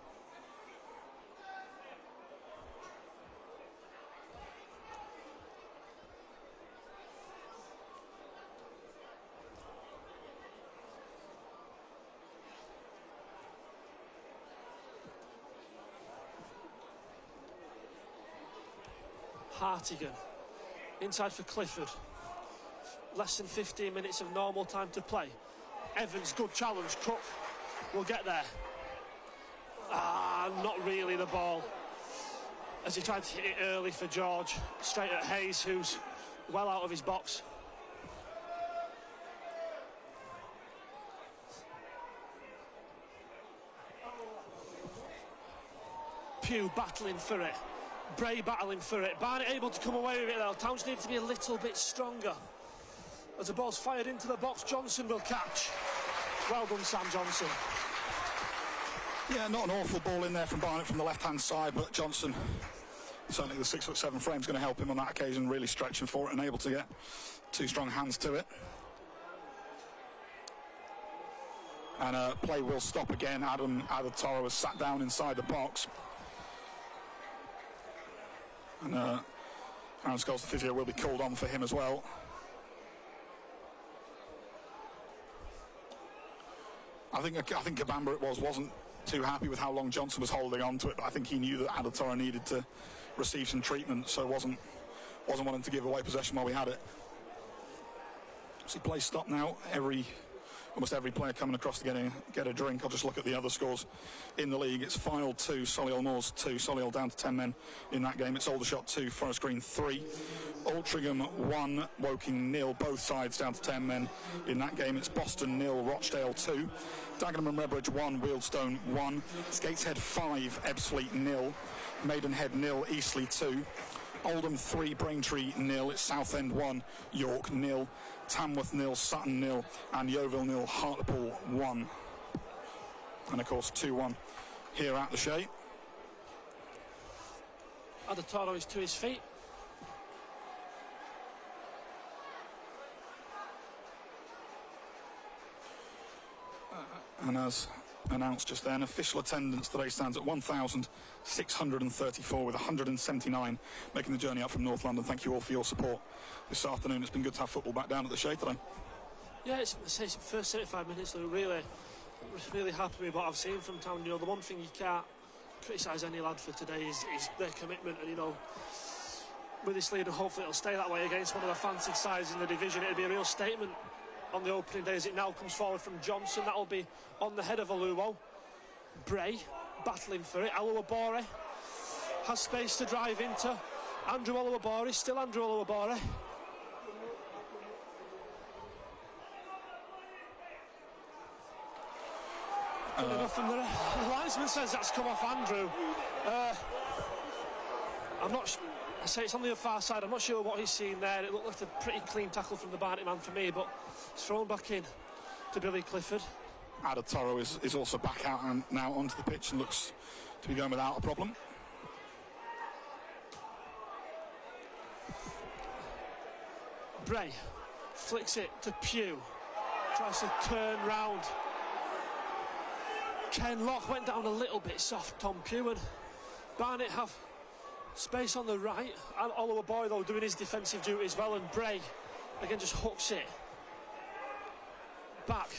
Hartigan, inside for Clifford. Less than 15 minutes of normal time to play. Evans, good challenge. Cook will get there. Not really the ball. As he tried to hit it early for George. Straight at Hayes, who's well out of his box. Pugh battling for it. Bray battling for it. Barnet able to come away with it though. Towns need to be a little bit stronger. As the ball's fired into the box, Johnson will catch. Well done, Sam Johnson. Yeah, not an awful ball in there from Barnet from the left-hand side, but Johnson, certainly the 6'7" frame is going to help him on that occasion, really stretching for it and able to get two strong hands to it. And play will stop again. Adam Adetoro has sat down inside the box. And Aaron Scholes, the physio, will be called on for him as well. I think Kabamba wasn't too happy with how long Johnson was holding on to it, but I think he knew that Adetoro needed to receive some treatment, so wasn't wanting to give away possession while we had it. So play stop now. Almost every player coming across to get a drink. I'll just look at the other scores in the league. It's Fylde 2, Solihull Moors 2. Solihull down to 10 men in that game. It's Aldershot 2, Forest Green 3. Altrincham 1, Woking 0. Both sides down to 10 men in that game. It's Boston 0, Rochdale 2. Dagenham and Redbridge 1, Wealdstone 1. Skateshead 5, Ebbsfleet 0. Maidenhead 0, Eastleigh 2. Oldham 3, Braintree 0. It's Southend 1, York 0. Tamworth 0, Sutton 0, and Yeovil 0, Hartlepool 1. And of course 2-1 here at the Shea. Adetoro is to his feet. And as announced just then, official attendance today stands at 1,634 with 179 making the journey up from North London. Thank you all for your support this afternoon. It's been good to have football back down at the Shea today. Yeah, it's the first 75 minutes that really happy with what I've seen from Town. You know, the one thing you can't criticise any lad for today is their commitment, and you know, with this lead, and hopefully it'll stay that way against one of the fancied sides in the division. It'll be a real statement on the opening day as it now comes forward from Johnson. That'll be on the head of Oluwo. Bray battling for it. Oluwabore has space to drive into. Andrew Oluwabore, still Andrew Oluwabore. Enough from the linesman says that's come off Andrew. I'm not. I say it's on the far side. I'm not sure what he's seen there. It looked like a pretty clean tackle from the Barnet man for me, but it's thrown back in to Billy Clifford. Adetoro is also back out and now onto the pitch and looks to be going without a problem. Bray flicks it to Pugh. Tries to turn round. Ken Locke went down a little bit soft, Tom Pugh, and Barnet have space on the right. And Oluwabore, though, doing his defensive duty as well, and Bray again just hooks it back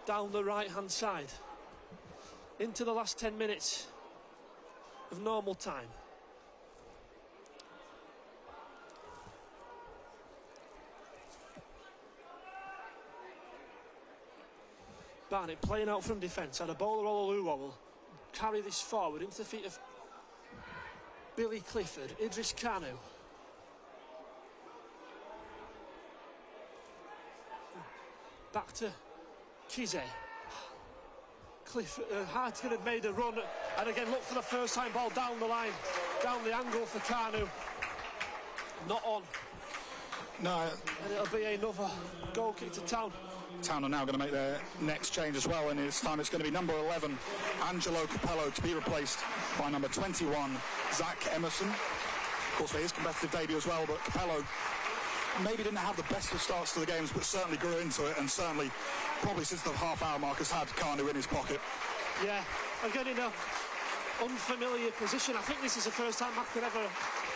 down the right hand side into the last 10 minutes of normal time. Barnet playing out from defence, and a bowler Oluwo will carry this forward into the feet of Billy Clifford. Idris Kanu. Back to Kize. Hartigan had made a run, and again looked for the first time ball down the line, down the angle for Kanu. Not on. No. And it'll be another goal kick to Town. Town are now going to make their next change as well, and this time it's going to be number 11, Angelo Capello, to be replaced by number 21, Zach Emerson. Of course, for his competitive debut as well, but Capello maybe didn't have the best of starts to the games, but certainly grew into it, and certainly, probably since the half-hour mark, has had Kanu in his pocket. Yeah, again in an unfamiliar position. I think this is the first time I can ever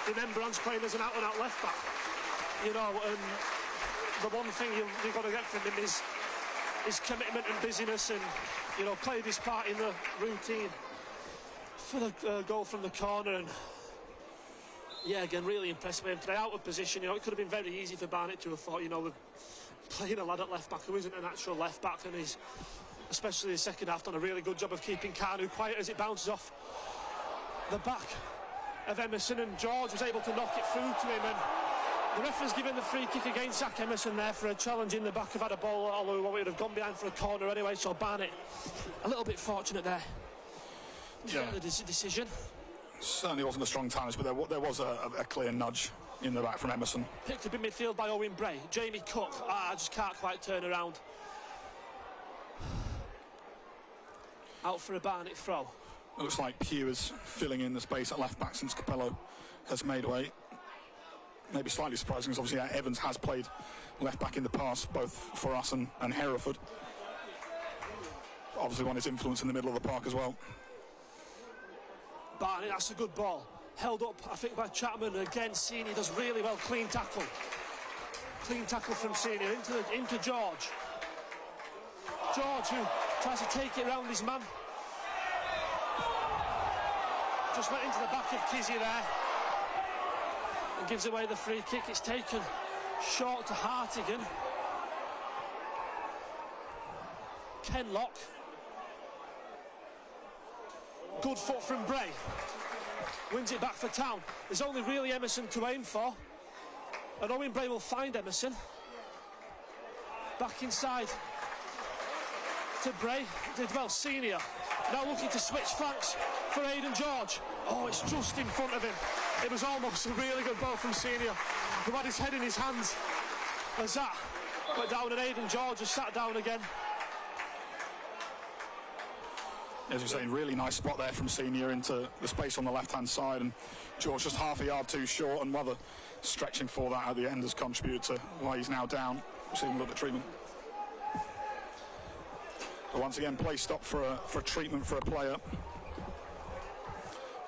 remember Ange playing as an out-and-out left-back. You know, and the one thing you've got to get from him is his commitment and busyness, and, you know, played his part in the routine for the goal from the corner. And yeah, again, really impressed with him today. Out of position, you know, it could have been very easy for Barnet to have thought, you know, we're playing a lad at left back who isn't an actual left back, and he's, especially the second half, done a really good job of keeping Kanu quiet as it bounces off the back of Emerson, and George was able to knock it through to him, and the referee's given the free kick against Zach Emerson there for a challenge in the back. Have had a ball, although we would have gone behind for a corner anyway, so Barnet a little bit fortunate there. Yeah. The decision. Certainly wasn't a strong challenge, but there was a clear nudge in the back from Emerson. Picked up in midfield by Owen Bray. Jamie Cook, I just can't quite turn around. Out for a Barnet throw. It looks like Pugh is filling in the space at left back since Capello has made way. Maybe slightly surprising, because obviously Evans has played left back in the past, both for us and Hereford. Obviously won his influence in the middle of the park as well. Barney, that's a good ball. Held up, I think, by Chapman. Again, Senior does really well. Clean tackle. Clean tackle from Senior into George. George, who tries to take it round his man. Just went into the back of Kizzy there. And gives away the free kick. It's taken short to Hartigan. Kenlock. Good foot from Bray. Wins it back for Town. There's only really Emerson to aim for. And Owen Bray will find Emerson. Back inside to Bray. Did well, Senior. Now looking to switch flanks for Aidan George. Oh, it's just in front of him. It was almost a really good ball from Senior, who had his head in his hands as that went down, and Aidan George has sat down again. As you're saying, really nice spot there from Senior into the space on the left-hand side, and George just half a yard too short, and whether stretching for that at the end has contributed to why he's now down. We'll see him look at treatment. But once again, play stop for a treatment for a player.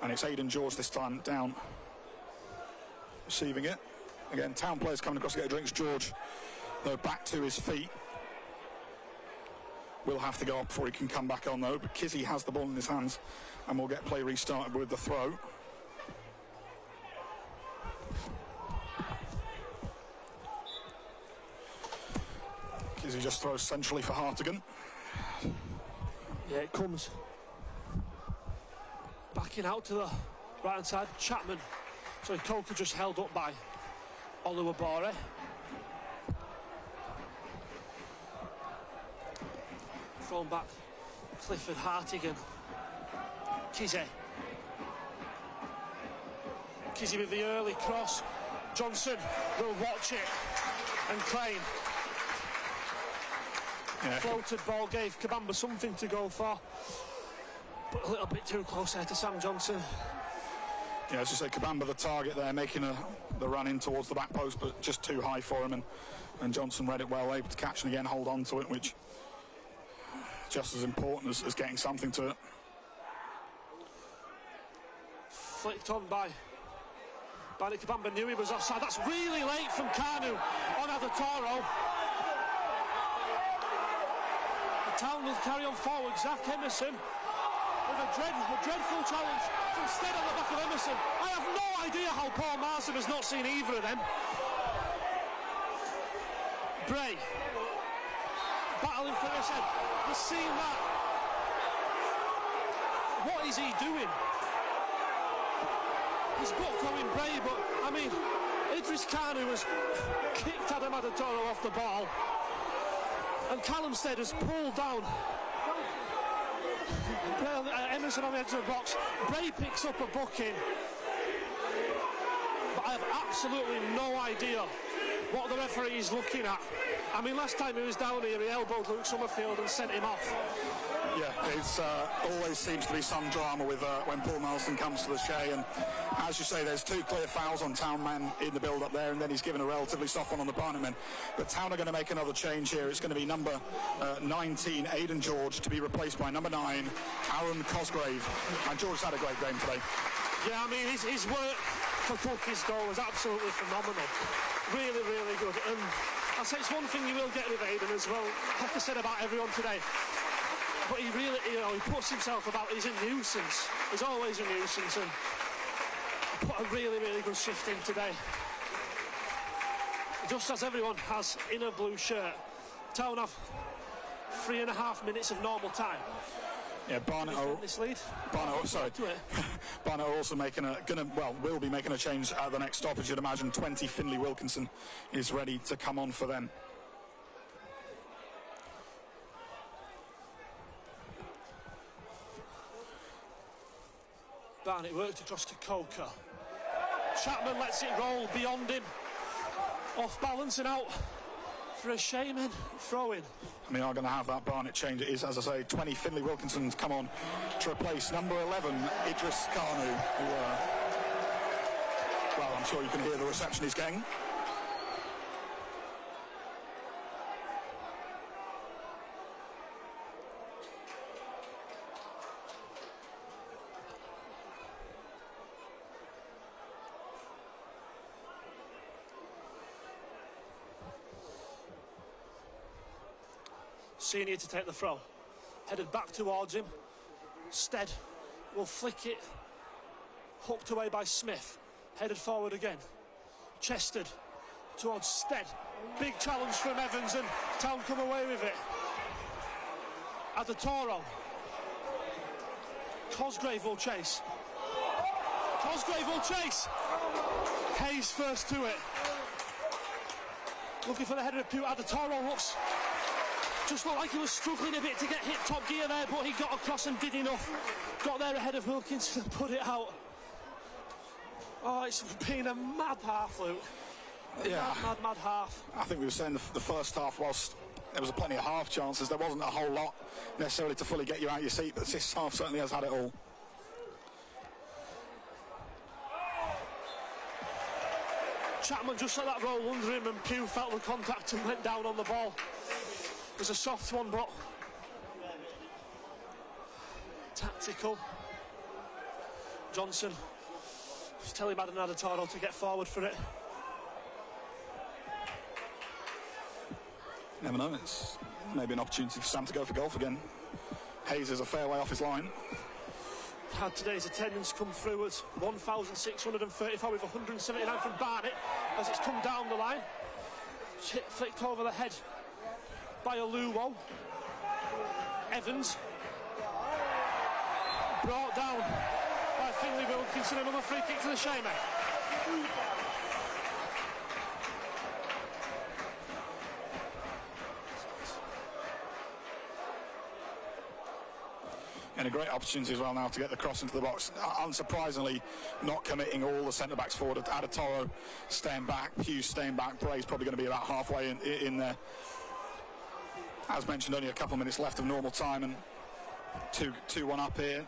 And it's Aidan George this time down, receiving it. Again, Town players coming across to get drinks. George, though, back to his feet. Will have to go up before he can come back on, though. But Kizzy has the ball in his hands, and we'll get play restarted with the throw. Kizzy just throws centrally for Hartigan. Yeah, it comes backing out to the right hand side. Chapman. So Coker just held up by Oluwabore. Thrown back. Clifford, Hartigan. Kizzy. Kizzy with the early cross. Johnson will watch it and claim. Yeah. Floated ball gave Kabamba something to go for, but a little bit too close there to Sam Johnson. Yeah, as you say, Kabamba the target there, making the run in towards the back post, but just too high for him, and Johnson read it well, able to catch and again hold on to it, which just as important as getting something to it. Flicked on by Kabamba, knew he was offside. That's really late from Kanu on Adatoro. Town will carry on forward. Zach Emerson with a dreadful challenge from Stead on the back of Emerson. I have no idea how Paul Marsden has not seen either of them. Bray battling for his head. He's seen that. What is he doing? He's booked Owen Bray, but I mean, Idris Kanu has kicked Adam Adatoro off the ball. And Callum Stead has pulled down Emerson on the edge of the box. Bray picks up a booking. But I have absolutely no idea what the referee is looking at. I mean, last time he was down here, he elbowed Luke Summerfield and sent him off. Yeah, it's always seems to be some drama with when Paul Nelson comes to the Shea, and as you say, there's 2 clear fouls on Town men in the build-up there, and then he's given a relatively soft one on the Barnet men. But Town are going to make another change here. It's going to be number 19, Aidan George, to be replaced by number 9, Aaron Cosgrave. And George's had a great game today. Yeah, I mean, his work for Cookie's goal was absolutely phenomenal. Really, really good. And I'll say it's one thing you will get with Aidan as well, like I said about everyone today. But he really, he puts himself about. He's a nuisance. He's always a nuisance, and put a really, really good shift in today. Just as everyone has in a blue shirt, Town have 3.5 minutes of normal time. Yeah, Barnet are also making will be making a change at the next stoppage. You'd imagine 20 Finlay Wilkinson is ready to come on for them. Barnet worked across to Coker. Chapman lets it roll beyond him. Off balance and out for a Shaman throw-in. I mean, I'm going to have that Barnet change. It is, as I say, 20 Finlay Wilkinson's come on to replace number 11, Idris Kanu, who, well, I'm sure you can hear the reception he's getting. Senior to take the throw. Headed back towards him. Stead will flick it. Hooked away by Smith. Headed forward again. Chested towards Stead. Big challenge from Evans, and Town come away with it. Adatoro. Cosgrave will chase. Cosgrave will chase. Hayes first to it. Looking for the header of Pugh. Adatoro just looked like he was struggling a bit to get hit top gear there, but he got across and did enough. Got there ahead of Wilkinson and put it out. Oh, it's been a mad half, Luke. Yeah. Mad half. I think we were saying the first half, whilst there was plenty of half chances, there wasn't a whole lot necessarily to fully get you out of your seat, but this half certainly has had it all. Chapman just let that roll under him, and Pugh felt the contact and went down on the ball. It was a soft one, but tactical. Johnson was telling Adatoro to get forward for it. Never know, it's maybe an opportunity for Sam to go for golf again. Hayes is a fair way off his line. Had today's attendance come through as 1,634 with 179 from Barnet as it's come down the line. Flicked over the head by Aluwo. Evans brought down by Finlay Wilkinson. Another free kick to the Shaman. And a great opportunity as well now to get the cross into the box. Unsurprisingly, not committing all the centre-backs forward. Adatoro staying back, Pugh staying back. Bray's probably going to be about halfway in there. As mentioned, only a couple of minutes left of normal time, and 2-1 up here.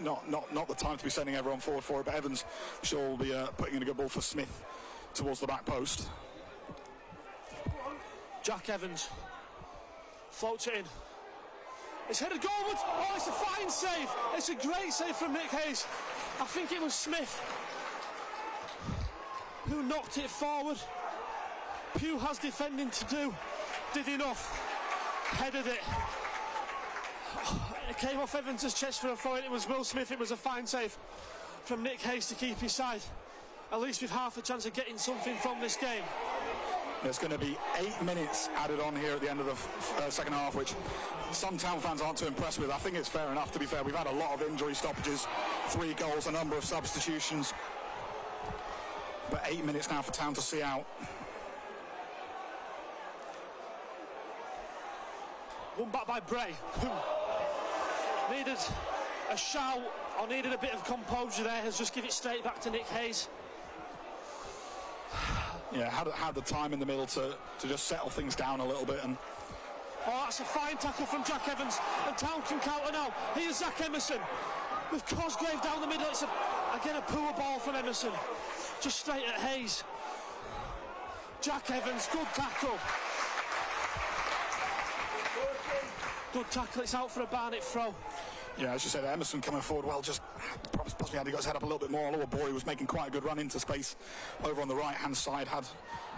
Not the time to be sending everyone forward for it, but Evans sure will be putting in a good ball for Smith towards the back post. Jack Evans floats it in. It's headed goalwards. Oh, it's a fine save. It's a great save from Nick Hayes. I think it was Smith who knocked it forward. Pugh has defending to do. Did enough. Headed it. It came off Evans' chest for a throw. It was Will Smith. It was a fine save from Nick Hayes to keep his side, at least with half a chance of getting something from this game. There's going to be 8 minutes added on here at the end of the second half, which some Town fans aren't too impressed with. I think it's fair enough, to be fair. We've had a lot of injury stoppages, 3 goals, a number of substitutions. But 8 minutes now for Town to see out. One back by Bray. needed a shout or needed a bit of composure there. Let's just give it straight back to Nick Hayes. Yeah, had the time in the middle to just settle things down a little bit. And oh, that's a fine tackle from Jack Evans, and Town can counter now. Here's Zach Emerson with Cosgrave down the middle. It's again a poor ball from Emerson, just straight at Hayes. Jack Evans, good tackle. Good tackle, it's out for a Barnet throw. Yeah, as you said, Emerson coming forward well, just possibly had he got his head up a little bit more. Oluwabori was making quite a good run into space over on the right-hand side, had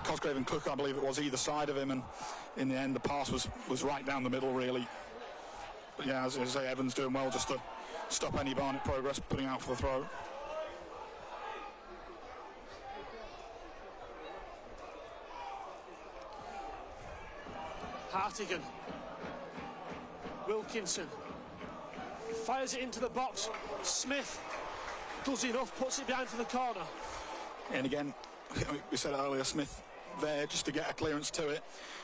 Cosgrave and Cook, I believe it was, either side of him, and in the end the pass was right down the middle, really. But yeah, as I say, Evans doing well just to stop any Barnet progress, putting out for the throw. Hartigan, Wilkinson, fires it into the box. Smith does enough, puts it behind for the corner. And again, we said it earlier, Smith there just to get a clearance to it,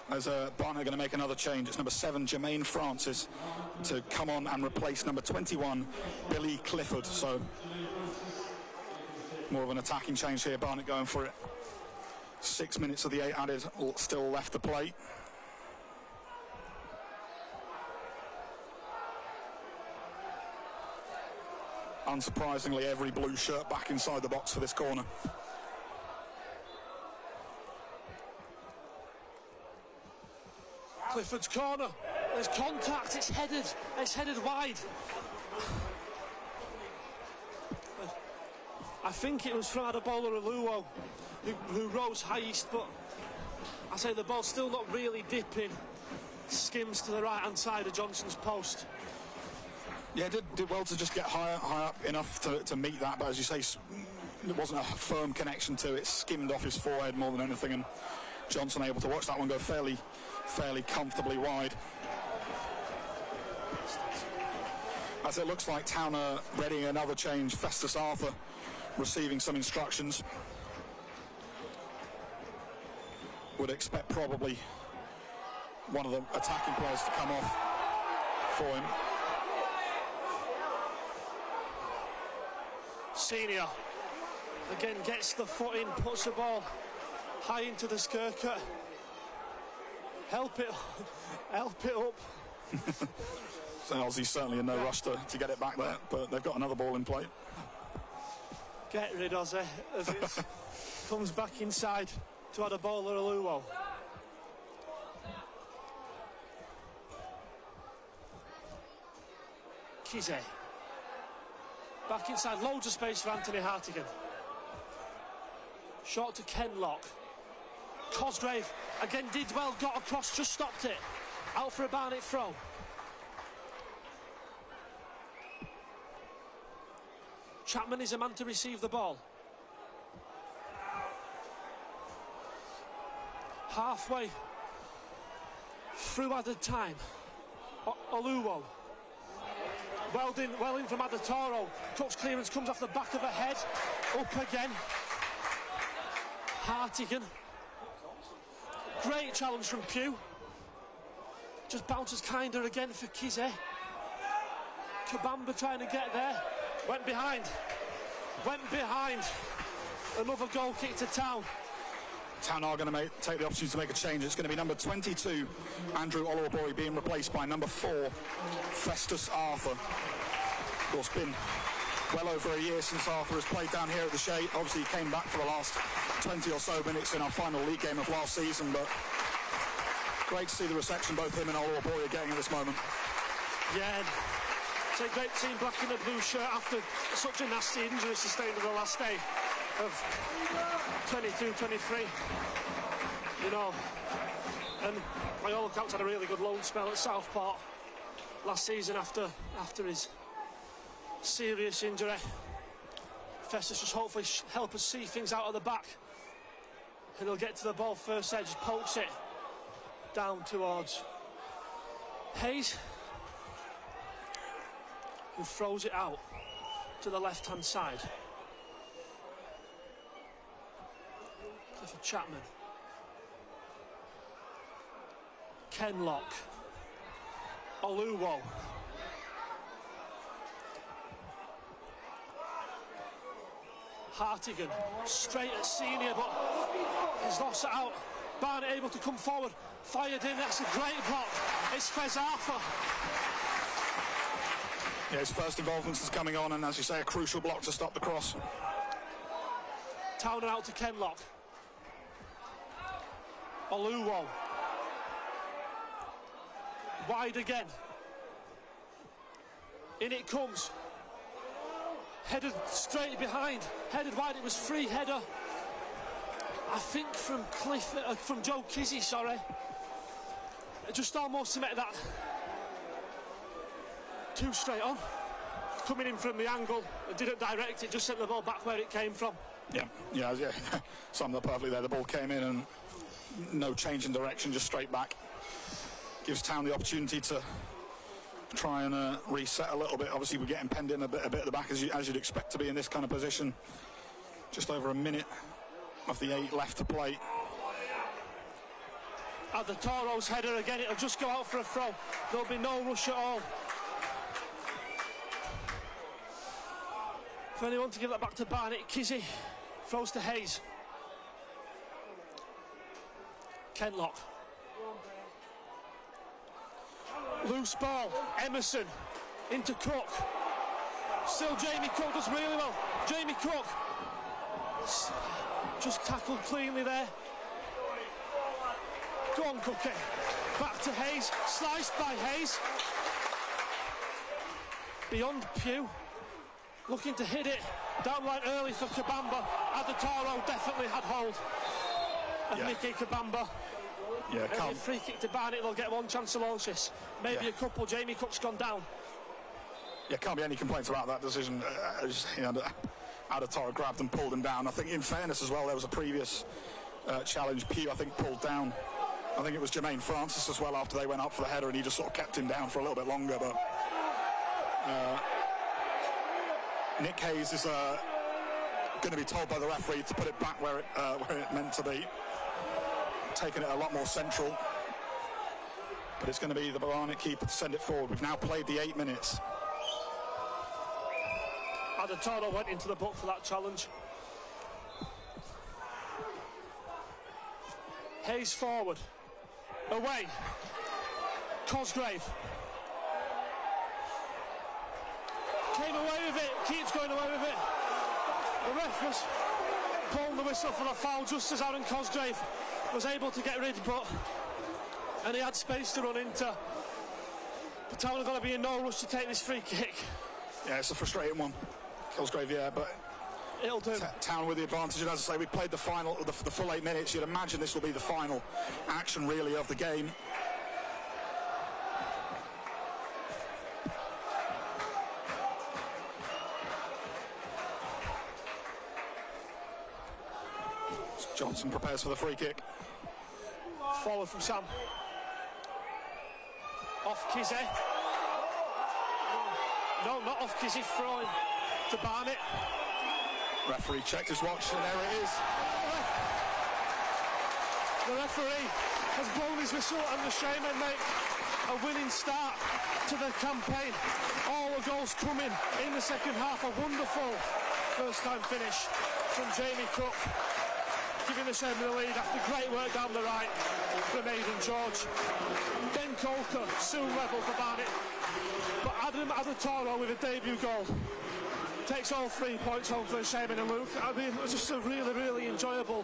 as Barnet are going to make another change. It's number 7, Jermaine Francis, to come on and replace number 21, Billy Clifford. So more of an attacking change here, Barnet going for it. 6 minutes of the 8 added, still left to play. Unsurprisingly, every blue shirt back inside the box for this corner. Clifford's corner. There's contact. It's headed wide. I think it was from Adebola Oluwo who rose highest, but I say the ball's still not really dipping. Skims to the right hand side of Johnson's post. Yeah, did well to just get high up enough to meet that, but as you say, it wasn't a firm connection to it. Skimmed off his forehead more than anything, and Johnson able to watch that one go fairly comfortably wide. As it looks like Town are readying another change. Festus Arthur receiving some instructions. Would expect probably one of the attacking players to come off for him. Senior again gets the foot in, puts the ball high into the skirker. Help it up. So Aussie's certainly in no rush to get it back there, but they've got another ball in play. Get rid, Aussie, as it comes back inside to Adebola Oluwo. Kize. Back inside, loads of space for Anthony Hartigan. Short to Kenlock. Cosgrave again did well, got across, just stopped it. Out for a Barnet throw. Chapman is a man to receive the ball. Halfway through added time. Oluwo. Well in from Adatoro. Cook's clearance comes off the back of her head. Up again. Hartigan. Great challenge from Pugh. Just bounces kinder again for Kize. Kabamba trying to get there. Went behind. Another goal kick to Town. Town are going to take the opportunity to make a change. It's going to be number 22, Andrew Oluwabori, being replaced by number 4, Festus Arthur. Of course, been well over a year since Arthur has played down here at the Shea. Obviously, he came back for the last 20 or so minutes in our final league game of last season, but great to see the reception both him and Oluwabori are getting at this moment. Yeah, it's a great team black in the blue shirt after such a nasty injury sustained on the last day of 22-23, you know, and by all accounts had a really good loan spell at Southport last season after his serious injury. Festus just hopefully help us see things out of the back, and he'll get to the ball first edge, pokes it down towards Hayes, who throws it out to the left hand side. Clifford Chapman. Kenlock. Oluwo. Hartigan straight at senior, but he's lost it out. Barnet able to come forward, fired in, that's a great block. It's Fez Arthur. Yeah, his first involvement is coming on, and as you say, a crucial block to stop the cross. Towner out to Kenlock. Oluwo. Wide again. In it comes. Headed straight behind. Headed wide, it was free header. I think from from Joe Kizzy, sorry. Just almost to make that too straight on. Coming in from the angle, it didn't direct it, just sent the ball back where it came from. Yeah. Summed up perfectly there. The ball came in and no change in direction, just straight back. Gives Town the opportunity to try and reset a little bit. Obviously, we're getting penned in a bit at the back, as you'd expect to be in this kind of position. Just over a minute of the 8 left to play. At the Toro's header again, it'll just go out for a throw. There'll be no rush at all. For anyone to give that back to Barnet, Kizzy throws to Hayes. Kenlock. Loose ball, Emerson into Cook. Still Jamie Cook does really well. Jamie Cook just tackled cleanly there. Go on, Cookie. Back to Hayes, sliced by Hayes. Beyond Pugh, looking to hit it downright early for Kabamba. Adatoro definitely had hold of Mickey Kabamba. Yeah, a free kick to Barnet, they'll get one chance to launch this. Maybe a couple. Jamie Cook's gone down. Yeah, can't be any complaints about that decision. Adatoro grabbed and pulled him down. I think, in fairness as well, there was a previous challenge. Pugh, I think, pulled down. I think it was Jermaine Francis as well after they went up for the header, and he just sort of kept him down for a little bit longer. But Nick Hayes is going to be told by the referee to put it back where it meant to be. Taking it a lot more central, but it's going to be the Barnet keeper to send it forward. We've now played the 8 minutes. Adatoro went into the book for that challenge. Hayes forward, away, Cosgrave came away with it, keeps going away with it. The ref was pulling the whistle for a foul just as Aaron Cosgrave was able to get rid, and he had space to run into. The Town are going to be in no rush to take this free kick. Yeah, it's a frustrating one. Cosgrave, yeah, but it'll do. Town with the advantage, and as I say, we played the full 8 minutes. You'd imagine this will be the final action, really, of the game. Johnson prepares for the free kick. Forward from Sam. Off Kizzy. No, not off Kizzy. Throwing to Barnet. Referee checked his watch, and there it is. The referee has blown his whistle, and the Shaman make a winning start to the campaign. All the goals coming in the second half. A wonderful first-time finish from Jamie Cook, giving the Shaman the lead after great work down the right from Aidan George. Ben Coker soon level for Barnet, but Adam Adatoro with a debut goal takes all 3 points home for the Shaman. And Luke, I mean, it was just a really, really enjoyable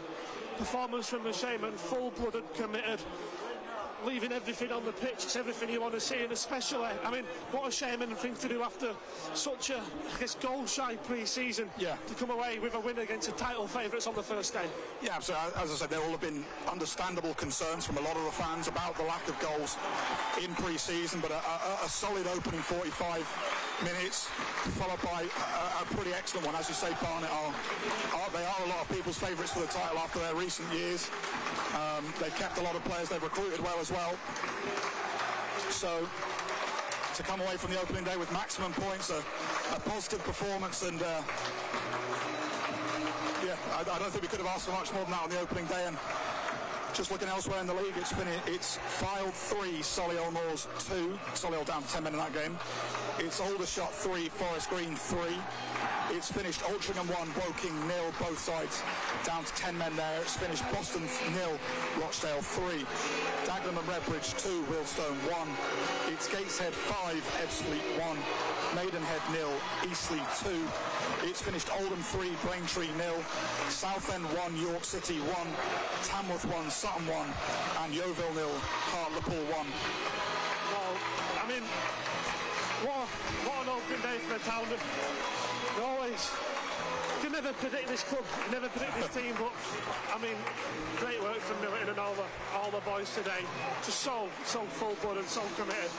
performance from the Shaman, full-blooded, committed, leaving everything on the pitch. It's everything you want to see, and especially, I mean, what a Shaman thing to do after such a, I guess, goal-shy pre-season, to come away with a win against the title favourites on the first day. Yeah, so as I said, there will have been understandable concerns from a lot of the fans about the lack of goals in pre-season, but a solid opening 45 minutes, followed by a pretty excellent one. As you say, Barnet they are a lot of people's favourites for the title after their recent years. They've kept a lot of players, they've recruited well as well. So to come away from the opening day with maximum points, a positive performance, and I don't think we could have asked for much more than that on the opening day. And just looking elsewhere in the league, it's Fylde 3, Solihull Moors 2. Solihull down to 10 men in that game. It's Aldershot 3, Forest Green 3. It's finished Altrincham 1, Woking 0, both sides down to 10 men there. It's finished Boston 0, Rochdale 3, Dagenham and Redbridge 2, Wealdstone 1. It's Gateshead 5, Ebbsfleet 1, Maidenhead 0, Eastleigh 2. It's finished Oldham 3, Braintree 0, Southend 1, York City 1, Tamworth 1, Sutton 1, and Yeovil 0, Hartlepool 1. Well, I mean, what an open day for the town. You never predict this club, you never predict this team, but I mean, great work from Milton and all the boys today. Just so full blood and so committed.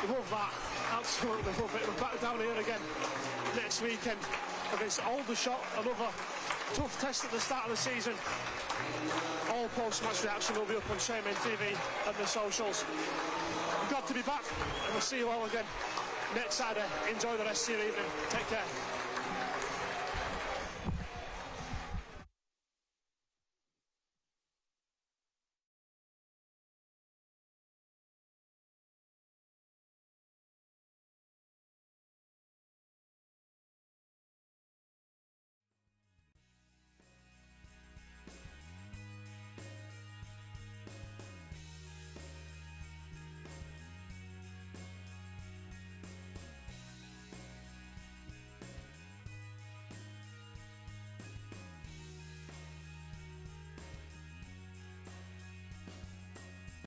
Love that, absolutely love it. We're back down here again next weekend against Aldershot, another tough test at the start of the season. All post-match reaction will be up on Shaman TV and the socials. I'm glad to be back, and we'll see you all again next Saturday. Enjoy the rest of your evening. Take care.